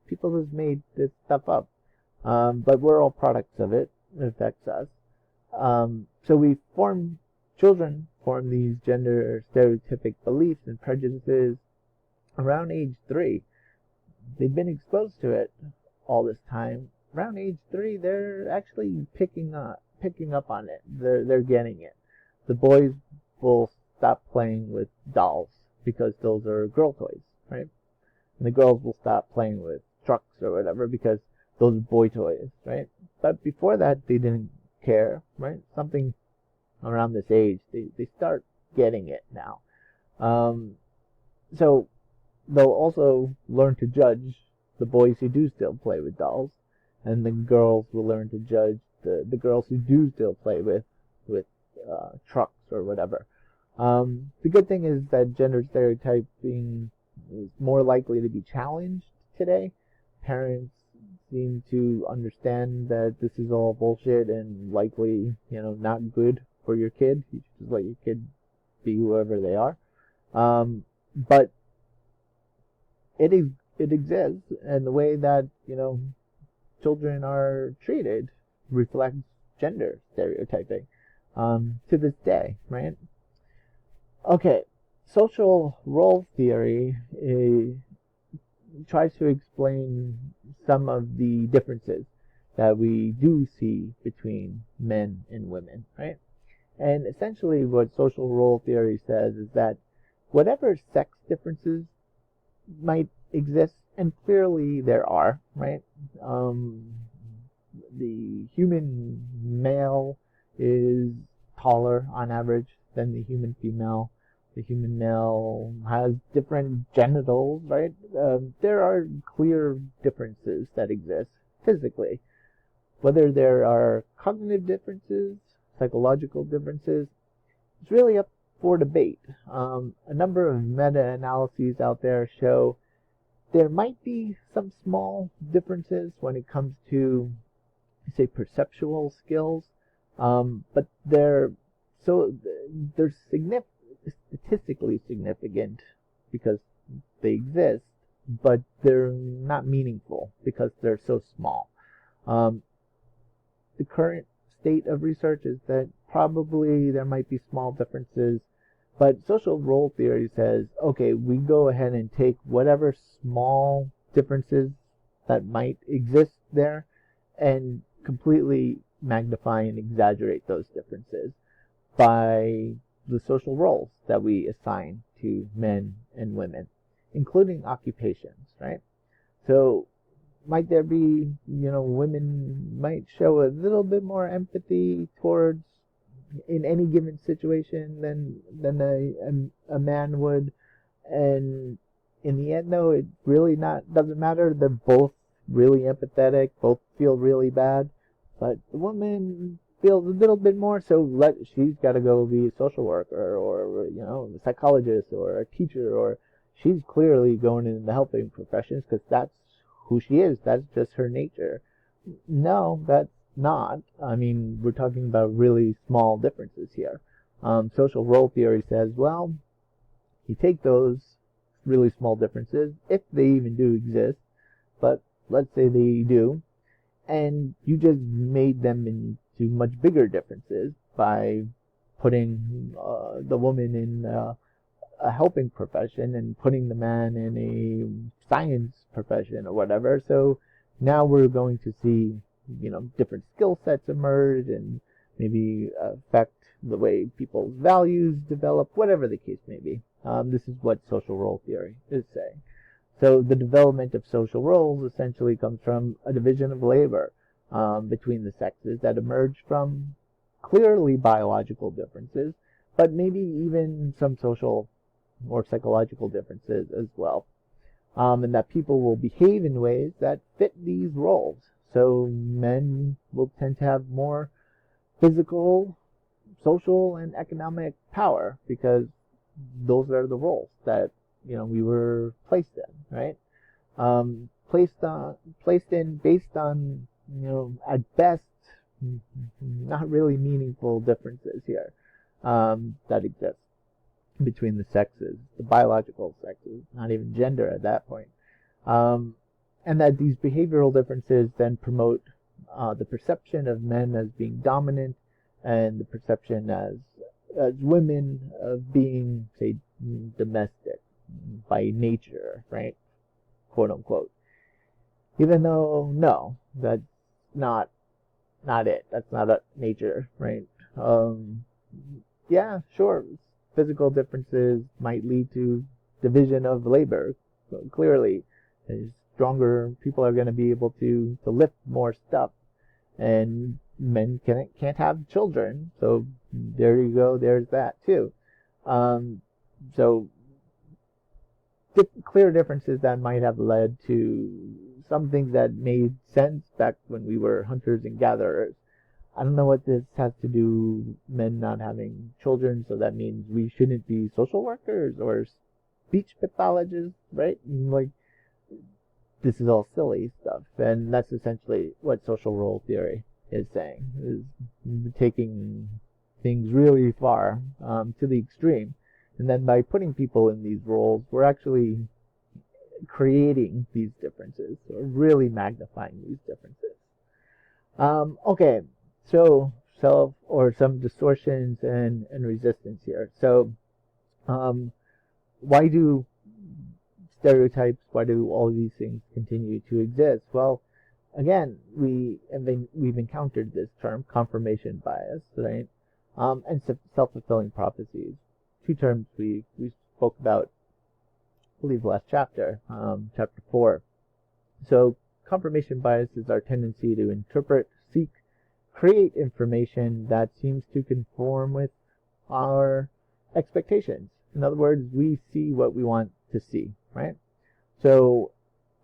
people just made this stuff up. But we're all products of it. It affects us. So children form these gender stereotypic beliefs and prejudices around age 3. They've been exposed to it all this time. Around age 3, they're actually picking up on it. They're getting it. The boys will stop playing with dolls because those are girl toys, right? And the girls will stop playing with trucks or whatever because those are boy toys, right? But before that, they didn't care, right? Something around this age, they start getting it now. So they'll also learn to judge the boys who do still play with dolls, and the girls will learn to judge the girls who do still play with trucks or whatever. The good thing is that gender stereotyping is more likely to be challenged today. Parents seem to understand that this is all bullshit and likely, not good for your kid. You should just let your kid be whoever they are. But it exists, and the way that, children are treated reflects gender stereotyping to this day, right? Okay, social role theory tries to explain some of the differences that we do see between men and women, right? And essentially what social role theory says is that whatever sex differences might exist, and clearly there are, right? The human male is taller on average than the human female. The human male has different genitals, right? There are clear differences that exist physically. Whether there are cognitive differences, psychological differences, it's really up for debate. A number of meta-analyses out there show there might be some small differences when it comes to, say, perceptual skills, but they're statistically significant because they exist, but they're not meaningful because they're so small. The current state of research is that probably there might be small differences, but social role theory says, okay, we go ahead and take whatever small differences that might exist there and completely magnify and exaggerate those differences by the social roles that we assign to men and women, including occupations, right? So might there be, women might show a little bit more empathy towards in any given situation than a man would, and in the end though it really doesn't matter. They're both really empathetic, both feel really bad, but the woman feels a little bit more, so she's got to go be a social worker or a psychologist or a teacher, or she's clearly going into the helping professions because that's who she is. That's just her nature. No, that's not. I mean, we're talking about really small differences here. Social role theory says, well, you take those really small differences, if they even do exist, but let's say they do, and you just made them into much bigger differences by putting the woman in a helping profession and putting the man in a science profession or whatever. So now we're going to see, different skill sets emerge and maybe affect the way people's values develop, whatever the case may be. This is what social role theory is saying. So the development of social roles essentially comes from a division of labor between the sexes that emerge from clearly biological differences, but maybe even some social or psychological differences as well. and that people will behave in ways that fit these roles. So men will tend to have more physical, social, and economic power because those are the roles that we were placed in, right? Placed in based on at best not really meaningful differences here that exist between the sexes, the biological sexes, not even gender at that point. And that these behavioral differences then promote the perception of men as being dominant and the perception as women of being, say, domestic by nature, right? Quote unquote. Even though, no, that's not it. That's not a nature, right? Yeah, sure. Physical differences might lead to division of labor. So clearly, stronger people are going to be able to lift more stuff, and men can't have children. So there you go. There's that too. So clear differences that might have led to some things that made sense back when we were hunters and gatherers. I don't know what this has to do, men not having children, so that means we shouldn't be social workers or speech pathologists, right? Like, this is all silly stuff, and that's essentially what social role theory is saying, is taking things really far to the extreme. And then by putting people in these roles, we're actually creating these differences, or really magnifying these differences. Okay, so some distortions and resistance here. So why do stereotypes, why do all these things continue to exist? Well, again, we've encountered this term, confirmation bias, right? And self-fulfilling prophecies. Two terms we spoke about, I believe, last chapter, chapter 4. So confirmation bias is our tendency to interpret, seek, create information that seems to conform with our expectations. In other words, we see what we want to see, right? So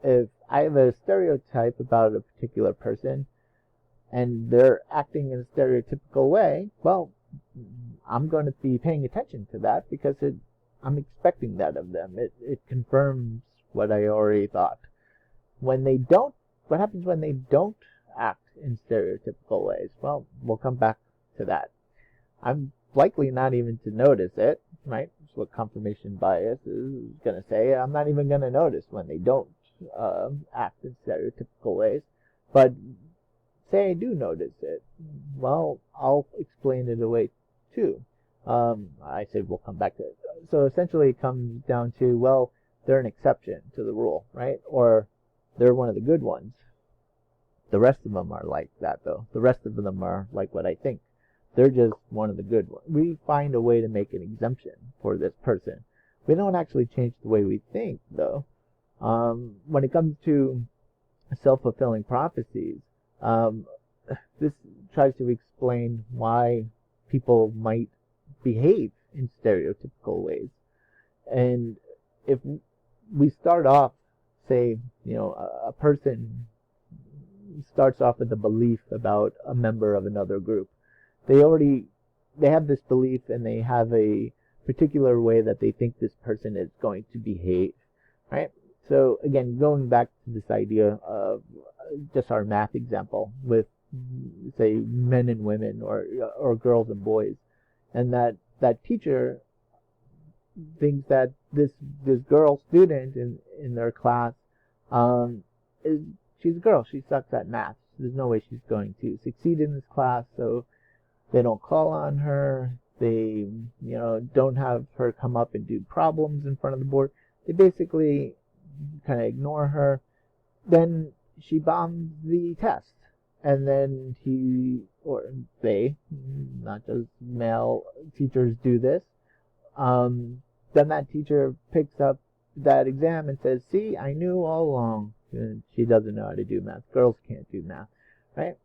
if I have a stereotype about a particular person and they're acting in a stereotypical way, well, I'm going to be paying attention to that because I'm expecting that of them. It confirms what I already thought. When they don't, what happens when they don't act in stereotypical ways? Well, we'll come back to that. I'm likely not even to notice it, right? That's what confirmation bias is going to say. I'm not even going to notice when they don't act in stereotypical ways. But say I do notice it, well, I'll explain it away too. I said we'll come back to it. So essentially it comes down to, well, they're an exception to the rule, right? Or they're one of the good ones. The rest of them are like that, though. The rest of them are like what I think. They're just one of the good ones. We find a way to make an exemption for this person. We don't actually change the way we think, though. When it comes to self-fulfilling prophecies, this tries to explain why people might behave in stereotypical ways. And if we start off, say, a person starts off with a belief about a member of another group. They have this belief and they have a particular way that they think this person is going to behave, right? So again, going back to this idea of just our math example with, say, men and women or girls and boys, and that teacher thinks that this girl student in their class she's a girl. She sucks at math. There's no way she's going to succeed in this class, so they don't call on her. They, don't have her come up and do problems in front of the board. They basically kind of ignore her. Then she bombs the test. And then he, or they, not just male teachers do this, then that teacher picks up that exam and says, see, I knew all along. And she doesn't know how to do math. Girls can't do math, right?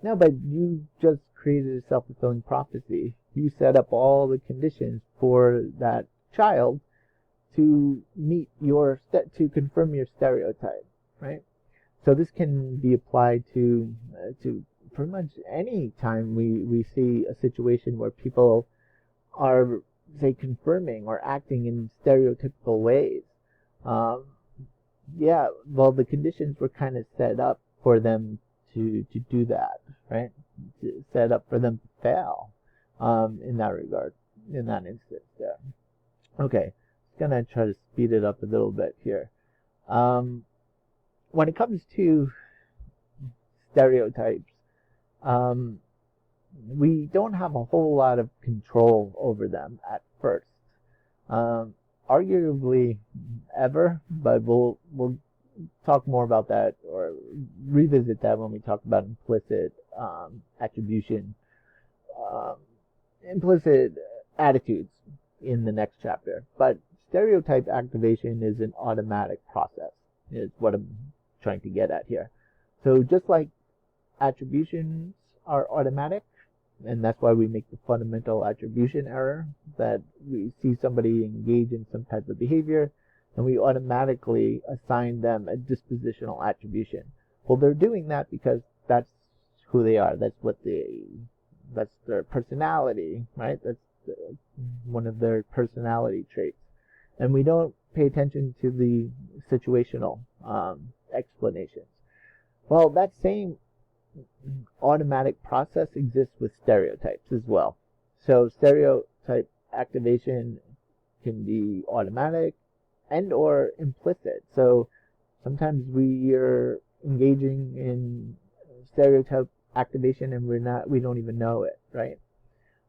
No, but you just created a self-fulfilling prophecy. You set up all the conditions for that child to meet to confirm your stereotype, right? So this can be applied to pretty much any time we see a situation where people are, say, confirming or acting in stereotypical ways. Um, yeah, well, the conditions were kind of set up for them to do that, right? Set up for them to fail in that regard, in that instance there. Okay, just gonna try to speed it up a little bit here. When it comes to stereotypes, um, we don't have a whole lot of control over them at first. Um, Arguably ever, but we'll talk more about that or revisit that when we talk about implicit attribution, um, implicit attitudes in the next chapter. But stereotype activation is an automatic process, is what I'm trying to get at here. So just like attributions are automatic, and that's why we make the fundamental attribution error, that we see somebody engage in some type of behavior and we automatically assign them a dispositional attribution. Well, they're doing that because that's who they are. That's their personality, right? That's one of their personality traits. And we don't pay attention to the situational explanations. Well, that same automatic process exists with stereotypes as well. So stereotype activation can be automatic and or implicit. So sometimes we are engaging in stereotype activation and we don't even know it, right?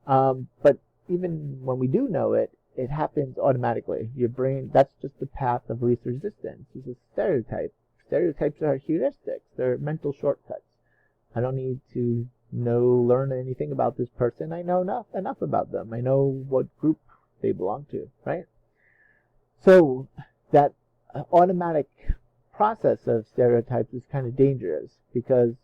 But even when we do know it, it happens automatically. Your brain, that's just the path of least resistance. It's a stereotype. Stereotypes are heuristics. They're mental shortcuts. I don't need to learn anything about this person. I know enough about them. I know what group they belong to, right? So that automatic process of stereotypes is kind of dangerous because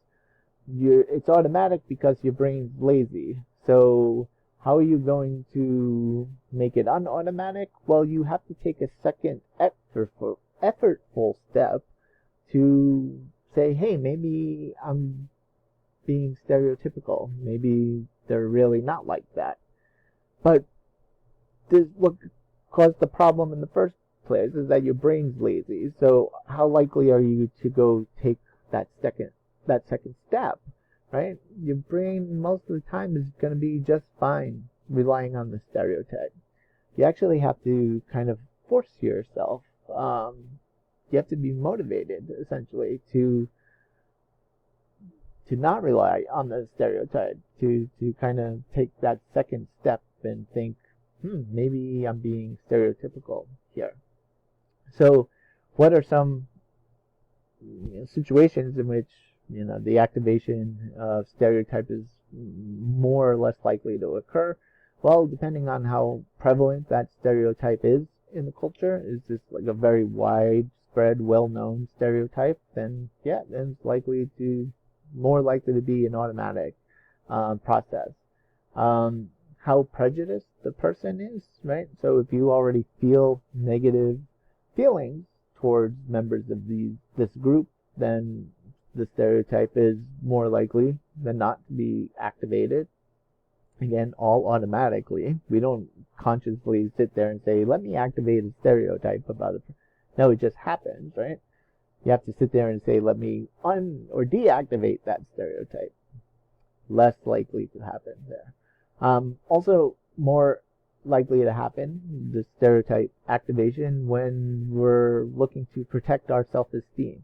it's automatic because your brain's lazy. So how are you going to make it unautomatic? Well, you have to take a second effortful step to say, hey, maybe I'm being stereotypical. Maybe they're really not like that. But what caused the problem in the first place is that your brain's lazy. So how likely are you to go take that second step, right? Your brain most of the time is going to be just fine relying on the stereotype. You actually have to kind of force yourself. You have to be motivated, essentially, to not rely on the stereotype, to kind of take that second step and think, maybe I'm being stereotypical here. So what are some situations in which the activation of stereotype is more or less likely to occur? Well, depending on how prevalent that stereotype is in the culture, is this like a very widespread, well-known stereotype, then it's more likely to be an automatic process. How prejudiced the person is, right? So if you already feel negative feelings towards members of this group, then the stereotype is more likely than not to be activated. Again, all automatically. We don't consciously sit there and say, let me activate a stereotype about it. No, it just happens, right? You have to sit there and say, let me or deactivate that stereotype. Less likely to happen there. Also, more likely to happen, the stereotype activation, when we're looking to protect our self-esteem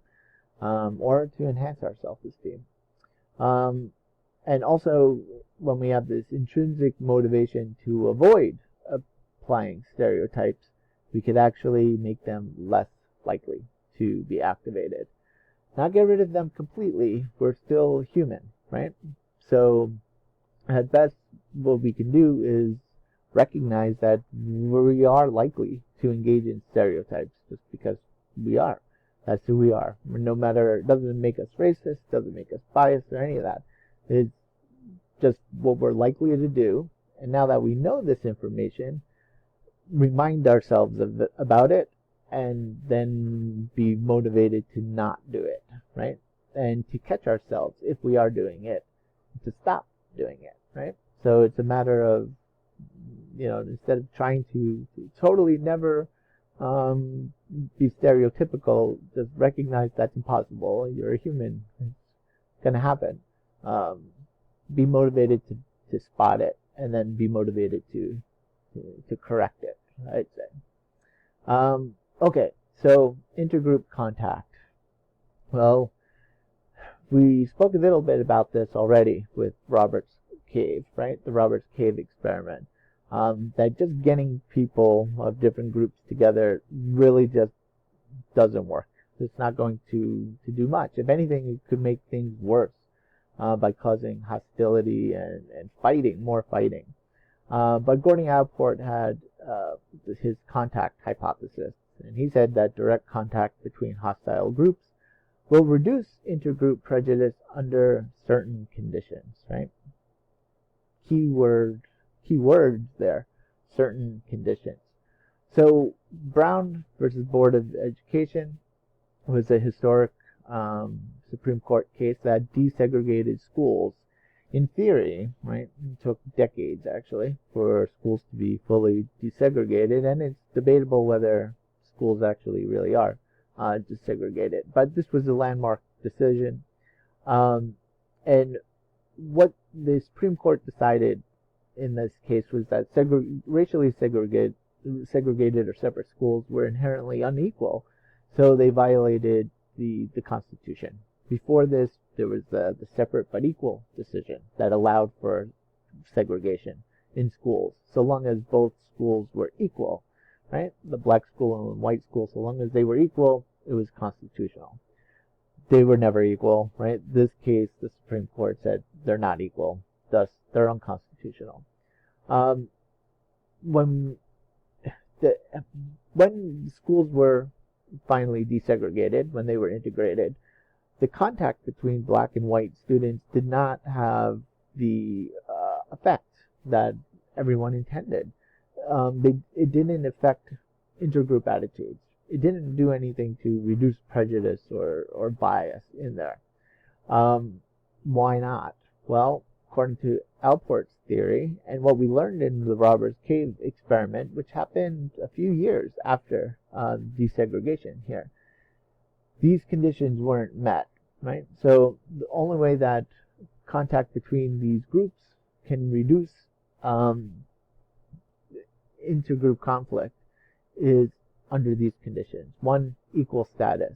or to enhance our self-esteem. And also, when we have this intrinsic motivation to avoid applying stereotypes, we could actually make them less likely to be activated. Not get rid of them completely. We're still human, right? So at best, what we can do is recognize that we are likely to engage in stereotypes just because we are. That's who we are. No matter, it doesn't make us racist, doesn't make us biased or any of that. It's just what we're likely to do. And now that we know this information, remind ourselves about it, and then be motivated to not do it, right? And to catch ourselves if we are doing it, to stop doing it, right? So it's a matter of, instead of trying to totally never be stereotypical, just recognize that's impossible. You're a human. It's going to happen. Be motivated to spot it, and then be motivated to correct it, I'd say. Okay, so intergroup contact. Well, we spoke a little bit about this already with Robert's Cave, right? The Robert's Cave experiment. That just getting people of different groups together really just doesn't work. It's not going to do much. If anything, it could make things worse by causing hostility and fighting, more fighting. But Gordon Allport had his contact hypothesis, and he said that direct contact between hostile groups will reduce intergroup prejudice under certain conditions, right? Keywords there, certain conditions. So Brown versus Board of Education was a historic Supreme Court case that desegregated schools. In theory, right, it took decades actually for schools to be fully desegregated, and it's debatable whether schools actually really are desegregated. But this was a landmark decision, and what the Supreme Court decided in this case was that racially segregated or separate schools were inherently unequal, so they violated the Constitution. Before this, there was the separate but equal decision that allowed for segregation in schools, so long as both schools were equal, right? The black school and the white school, so long as they were equal, it was constitutional. They were never equal, right? This case, the Supreme Court said they're not equal, thus they're unconstitutional. When schools were finally desegregated, when they were integrated, the contact between black and white students did not have the effect that everyone intended. It didn't affect intergroup attitudes. It didn't do anything to reduce prejudice or bias in there. Why not? Well, according to Allport's theory, and what we learned in the Roberts Cave experiment, which happened a few years after desegregation here, these conditions weren't met, right? So the only way that contact between these groups can reduce intergroup conflict is under these conditions. One, equal status.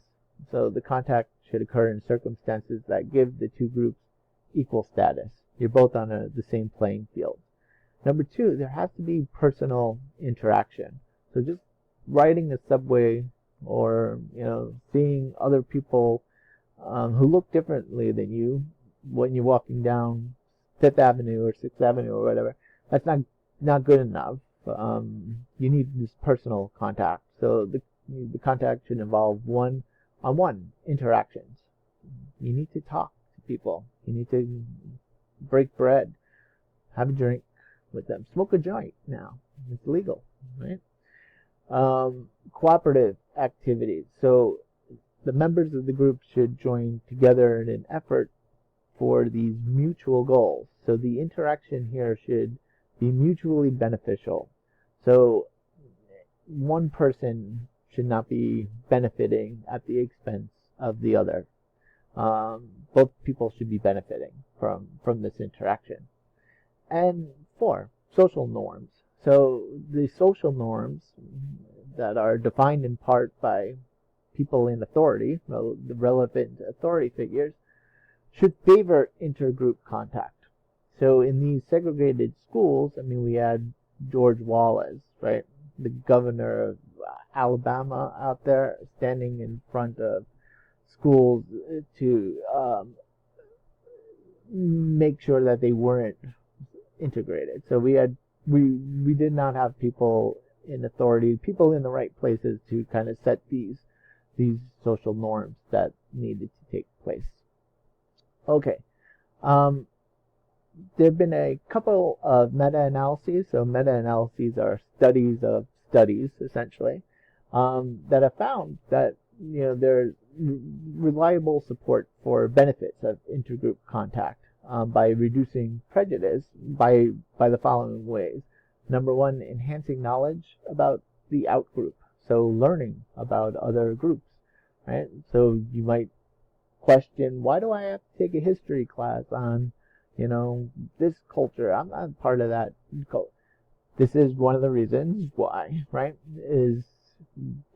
So the contact should occur in circumstances that give the two groups equal status. You're both on the same playing field. Number two, there has to be personal interaction. So just riding a subway or seeing other people who look differently than you when you're walking down Fifth Avenue or Sixth Avenue or whatever, that's not good enough. You need this personal contact. So the contact should involve one-on-one interactions. You need to talk to people. You need to break bread, have a drink with them, smoke a joint now. It's legal, right? Cooperative activities. So the members of the group should join together in an effort for these mutual goals. So the interaction here should be mutually beneficial. So one person should not be benefiting at the expense of the other. Both people should be benefiting from this interaction. And four, social norms. So the social norms that are defined in part by people in authority, the relevant authority figures, should favor intergroup contact. So in these segregated schools, we had George Wallace, right, the governor of Alabama out there standing in front of schools to make sure that they weren't integrated. So we did not have people in authority, people in the right places to kind of set these social norms that needed to take place. Okay. There have been a couple of meta-analyses. So meta-analyses are studies of studies, essentially, that have found that there's reliable support for benefits of intergroup contact by reducing prejudice by the following ways. Number one, enhancing knowledge about the outgroup, so learning about other groups, right? So you might question, why do I have to take a history class on, this culture? I'm not part of that culture. This is one of the reasons why, right? Is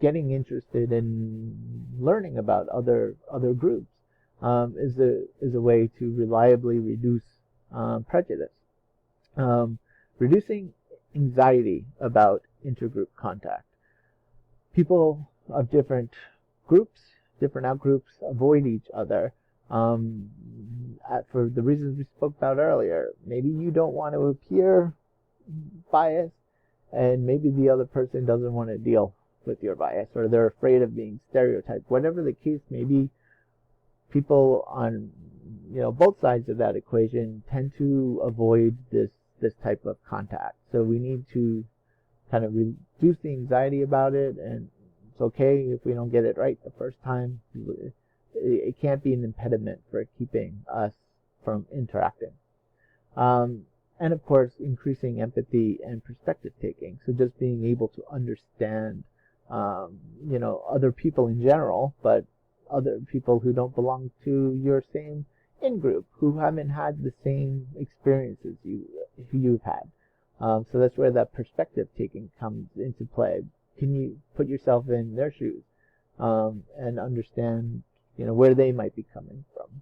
getting interested in learning about other groups is a way to reliably reduce prejudice. Reducing anxiety about intergroup contact. People of different groups, different outgroups, avoid each other for the reasons we spoke about earlier. Maybe you don't want to appear biased, and maybe the other person doesn't want to deal with your bias, or they're afraid of being stereotyped. Whatever the case may be, people on both sides of that equation tend to avoid this type of contact. So we need to kind of reduce the anxiety about it, and it's okay if we don't get it right the first time. It can't be an impediment for keeping us from interacting. And of course, increasing empathy and perspective taking. So just being able to understand, other people in general, but other people who don't belong to your same in-group, who haven't had the same experiences you've had. So that's where that perspective taking comes into play. Can you put yourself in their shoes and understand, where they might be coming from?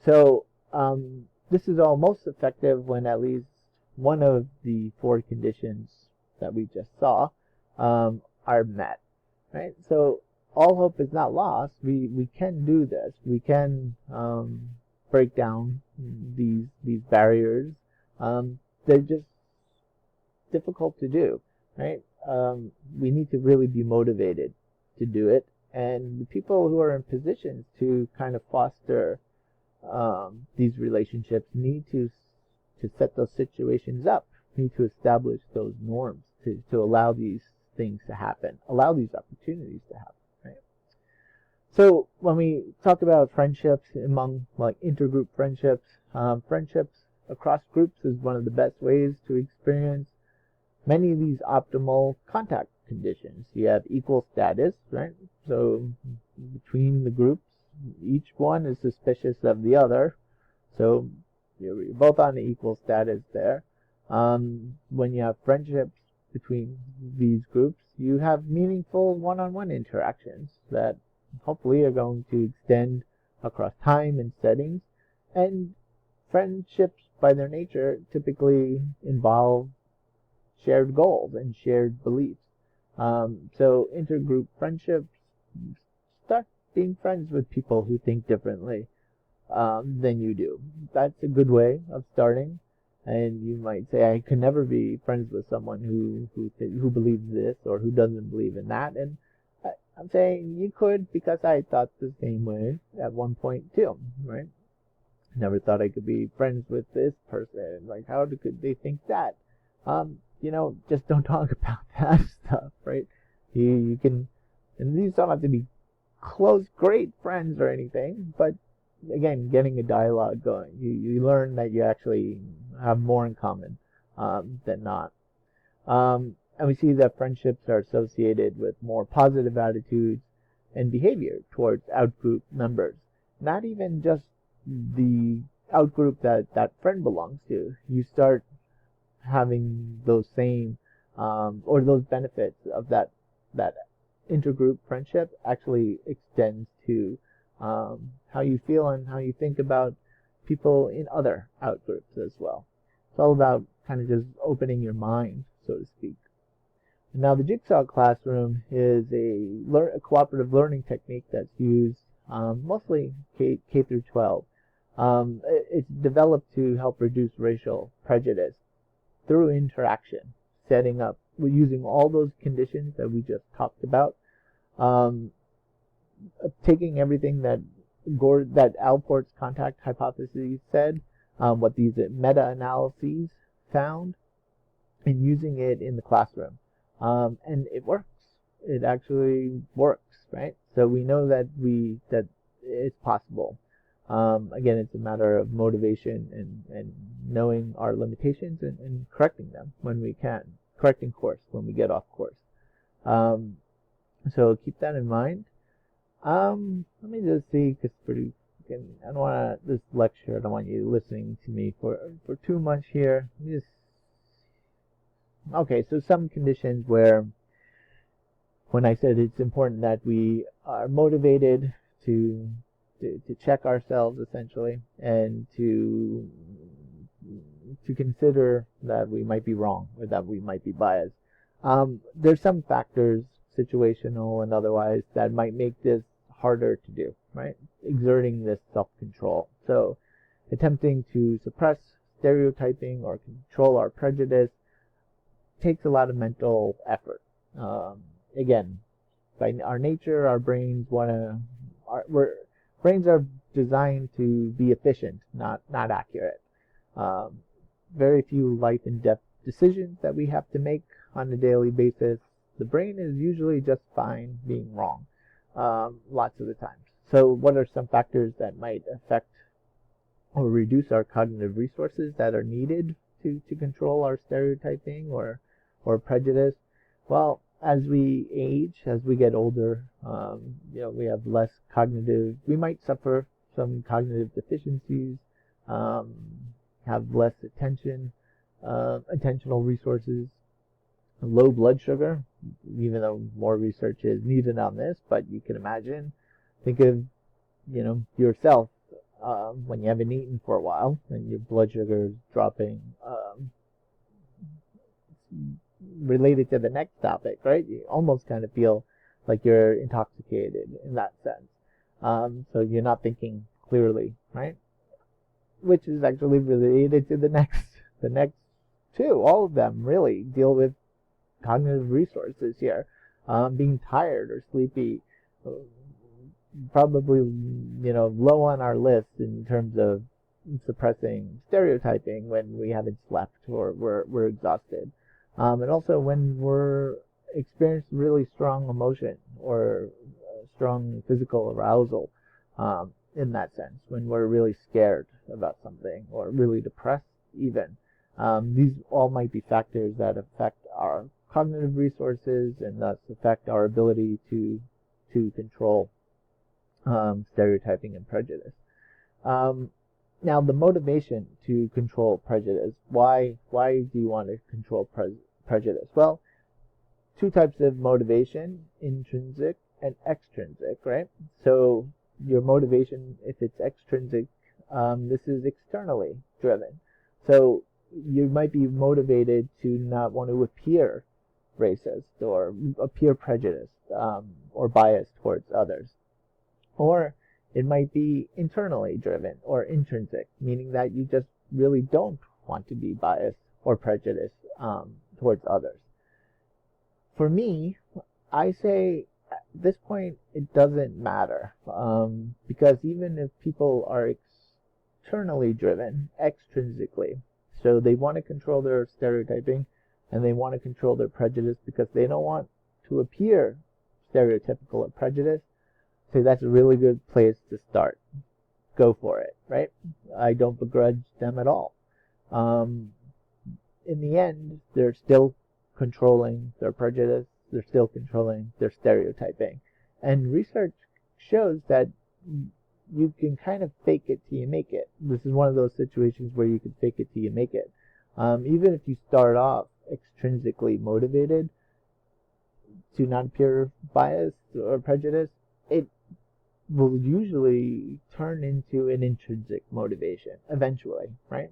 So this is all most effective when at least one of the 4 conditions that we just saw are met, right? So all hope is not lost. We can do this. We can break down these barriers. They're just difficult to do, right? We need to really be motivated to do it, and the people who are in positions to kind of foster these relationships need to set those situations up, need to establish those norms to allow these things to happen, allow these opportunities to happen, right? So when we talk about friendships among intergroup friendships, friendships across groups is one of the best ways to experience many of these optimal contact conditions. You have equal status, right? So between the groups, each one is suspicious of the other. So you're both on equal status there. When you have friendships between these groups, you have meaningful one-on-one interactions that hopefully are going to extend across time and settings. And friendships, by their nature, typically involve shared goals and shared beliefs. So intergroup friendships, start being friends with people who think differently than you do. That's a good way of starting. And you might say, I could never be friends with someone who believes this or who doesn't believe in that. And I'm saying you could, because I thought the same way at one point too, right? Never thought I could be friends with this person. Like, how could they think that? Just don't talk about that stuff, right? You can, and these don't have to be close, great friends or anything, but again, getting a dialogue going, you learn that you actually have more in common than not. And we see that friendships are associated with more positive attitudes and behavior towards outgroup members. Not even just the outgroup that friend belongs to. You start having those same or those benefits of that intergroup friendship actually extends to how you feel and how you think about people in other outgroups as well. It's all about kind of just opening your mind, so to speak. Now, the Jigsaw classroom is a cooperative learning technique that's used mostly K through 12. It's developed to help reduce racial prejudice through interaction, setting up, using all those conditions that we just talked about, taking everything that Alport's contact hypothesis said, what these meta-analyses found, and using it in the classroom. And it works. It actually works, right? So we know that it's possible. Again, it's a matter of motivation and knowing our limitations and correcting them when we can, correcting course when we get off course. So keep that in mind. Let me just see, because I don't want this lecture. I don't want you listening to me for too much here. Okay. So some conditions where, when I said it's important that we are motivated to check ourselves essentially, and to consider that we might be wrong or that we might be biased. There's some factors, situational and otherwise, that might make this harder to do, right? Exerting this self-control. So attempting to suppress stereotyping or control our prejudice takes a lot of mental effort. Again, by our nature, our brains brains are designed to be efficient, not accurate. Very few life and death decisions that we have to make on a daily basis. The brain is usually just fine being wrong, lots of the times. So what are some factors that might affect or reduce our cognitive resources that are needed to control our stereotyping or prejudice? Well, as we age, as we get older, we have less cognitive, we might suffer some cognitive deficiencies, have less attentional resources, low blood sugar, even though more research is needed on this, but you can imagine, think of, yourself, when you haven't eaten for a while and your blood sugar is dropping, related to the next topic, right? You almost kind of feel like you're intoxicated in that sense. So you're not thinking clearly, right? Which is actually related to the next two. All of them really deal with cognitive resources here. Being tired or sleepy, probably, low on our list in terms of suppressing stereotyping when we haven't slept or we're exhausted. And also when we're experiencing really strong emotion or strong physical arousal, in that sense, when we're really scared about something or really depressed even. These all might be factors that affect our cognitive resources and thus affect our ability to control stereotyping and prejudice. Now, the motivation to control prejudice. Why do you want to control prejudice? Well, two types of motivation, intrinsic and extrinsic, right? So your motivation, if it's extrinsic, this is externally driven. So you might be motivated to not want to appear racist or appear prejudiced, or biased towards others. Or it might be internally driven or intrinsic, meaning that you just really don't want to be biased or prejudiced towards others. For me, I say at this point it doesn't matter, because even if people are externally driven, extrinsically, so they want to control their stereotyping and they want to control their prejudice because they don't want to appear stereotypical or prejudiced, so that's a really good place to start. Go for it, right? I don't begrudge them at all. In the end, they're still controlling their prejudice, they're still controlling their stereotyping. And research shows that you can kind of fake it till you make it. This is one of those situations where you can fake it till you make it. Even if you start off extrinsically motivated to not appear biased or prejudiced, it will usually turn into an intrinsic motivation eventually, right?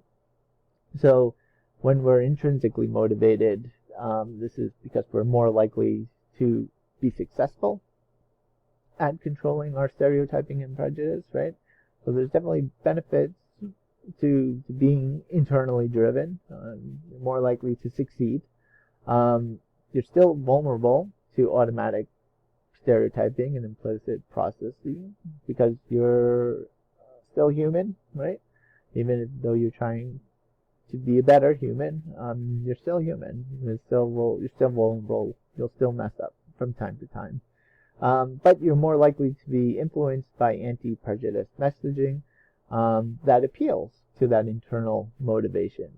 So when we're intrinsically motivated, this is because we're more likely to be successful at controlling our stereotyping and prejudice, right? So there's definitely benefits to being internally driven. You're more likely to succeed. You're still vulnerable to automatic stereotyping and implicit processing because you're still human, right? Even though you're trying to be a better human, you're still human. You're still vulnerable. You'll still mess up from time to time. But you're more likely to be influenced by anti-prejudice messaging that appeals to that internal motivation.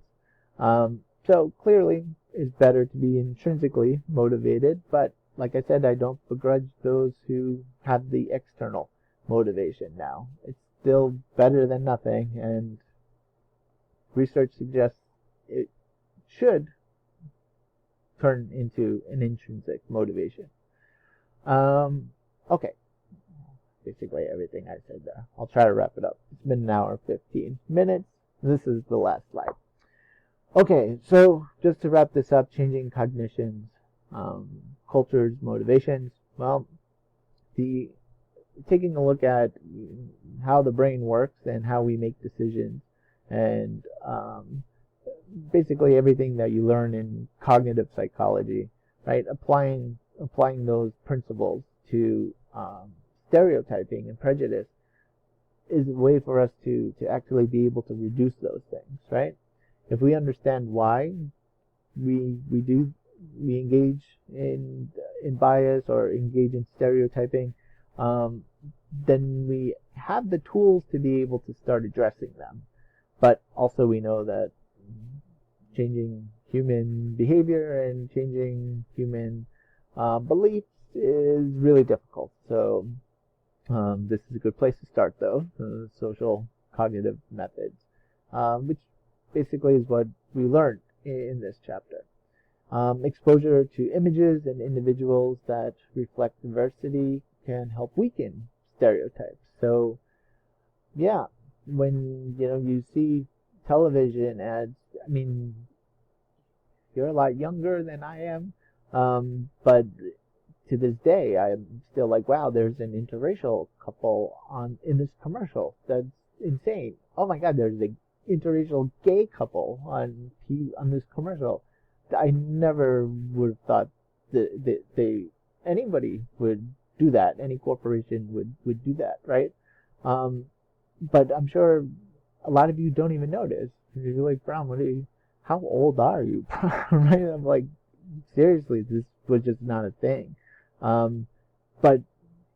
So clearly, it's better to be intrinsically motivated, but like I said, I don't begrudge those who have the external motivation now. It's still better than nothing, and research suggests it should turn into an intrinsic motivation. Okay. Basically everything I said there. I'll try to wrap it up. It's been an hour and 15 minutes. This is the last slide. Okay, so just to wrap this up, changing cognitions, cultures, motivations. Well, taking a look at how the brain works and how we make decisions, and basically everything that you learn in cognitive psychology, right? Applying those principles to stereotyping and prejudice is a way for us to actually be able to reduce those things, right? If we understand why we engage in bias or engage in stereotyping, then we have the tools to be able to start addressing them. But also we know that changing human behavior and changing human beliefs is really difficult. So this is a good place to start, though, social cognitive methods, which basically is what we learned in this chapter. Exposure to images and individuals that reflect diversity can help weaken stereotypes. So, yeah, when you see television ads, I mean, you're a lot younger than I am, but to this day, I'm still like, wow, there's an interracial couple in this commercial. That's insane. Oh my God, there's an interracial gay couple on this commercial. I never would have thought that anybody would do that. Any corporation would do that, right? But I'm sure a lot of you don't even notice. You're like, Brown, how old are you? Right? I'm like, seriously, this was just not a thing. But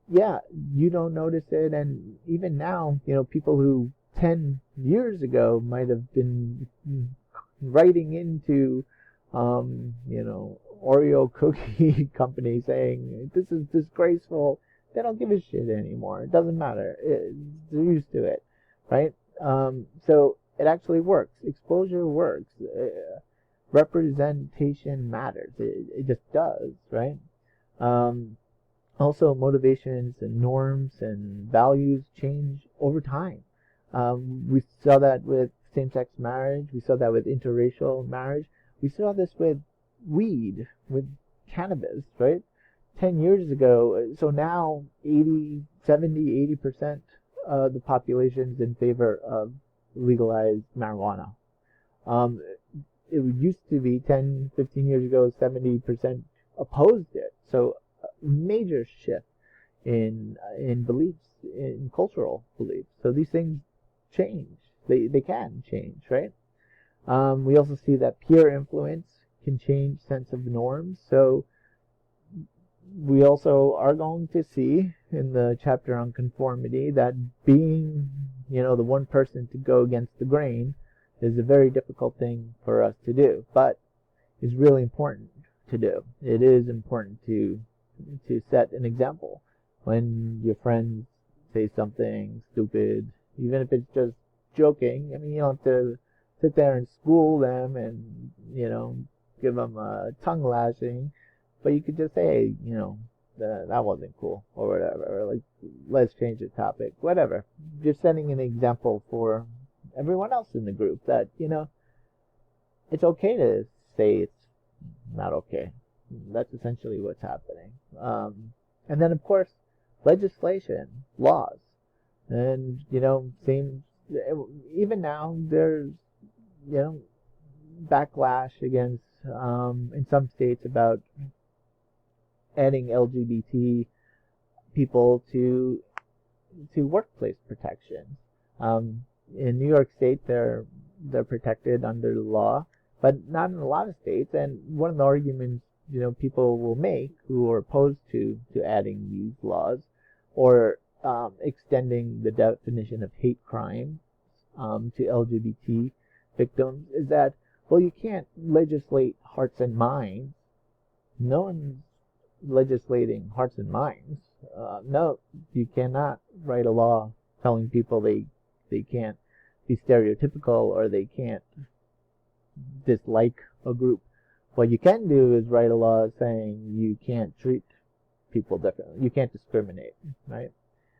yeah, you don't notice it, and even now, people who 10 years ago might have been writing into, Oreo cookie company saying, this is disgraceful. They don't give a shit anymore. It doesn't matter. They're used to it, right? So it actually works. Exposure works. Representation matters. It just does, right? Also, motivations and norms and values change over time. We saw that with same-sex marriage. We saw that with interracial marriage. We saw this with weed, with cannabis, right? 10 years ago, so now 80% of the population is in favor of legalized marijuana. It used to be 10, 15 years ago, 70% opposed it. So major shift in beliefs, in cultural beliefs. So these things change. They can change, right? We also see that peer influence can change sense of norms. So we also are going to see in the chapter on conformity that being, the one person to go against the grain is a very difficult thing for us to do, but is really important to do. It is important to set an example when your friends say something stupid, even if it's just joking. I mean, you don't have to sit there and school them and, give them a tongue lashing, but you could just say, that wasn't cool or whatever, or like, let's change the topic, whatever. Just setting an example for everyone else in the group that, it's okay to say it's not okay. That's essentially what's happening. And then, of course, legislation, laws. And, even now, there's, backlash against, in some states about adding LGBT people to workplace protections. In New York State, they're they're protected under the law, but not in a lot of states. And one of the arguments, people will make who are opposed to adding these laws or extending the definition of hate crime to LGBT victims is that, well, you can't legislate hearts and minds. No one's legislating hearts and minds. No, you cannot write a law telling people they can't be stereotypical or they can't dislike a group. What you can do is write a law saying you can't treat people differently. You can't discriminate, right?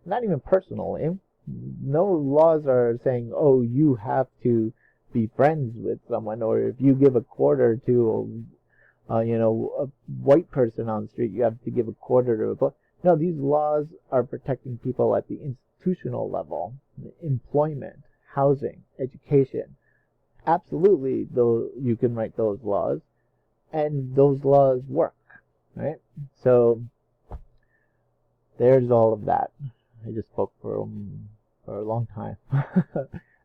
Not even personally. No laws are saying, oh, you have to be friends with someone, or if you give a quarter to a white person on the street, you have to give a quarter to a black. No, these laws are protecting people at the institutional level, employment, housing, education. Absolutely, though, you can write those laws, and those laws work, right? So there's all of that. I just spoke for a long time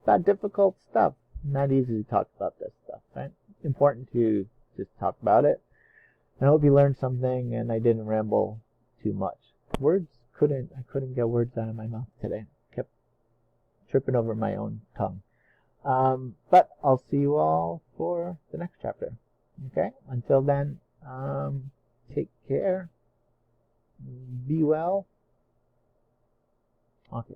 about difficult stuff. Not easy to talk about this stuff, right? Important to just talk about it. I hope you learned something and I didn't ramble too much. I couldn't get words out of my mouth today. Kept tripping over my own tongue. But I'll see you all for the next chapter. Okay? Until then, take care. Be well. Okay.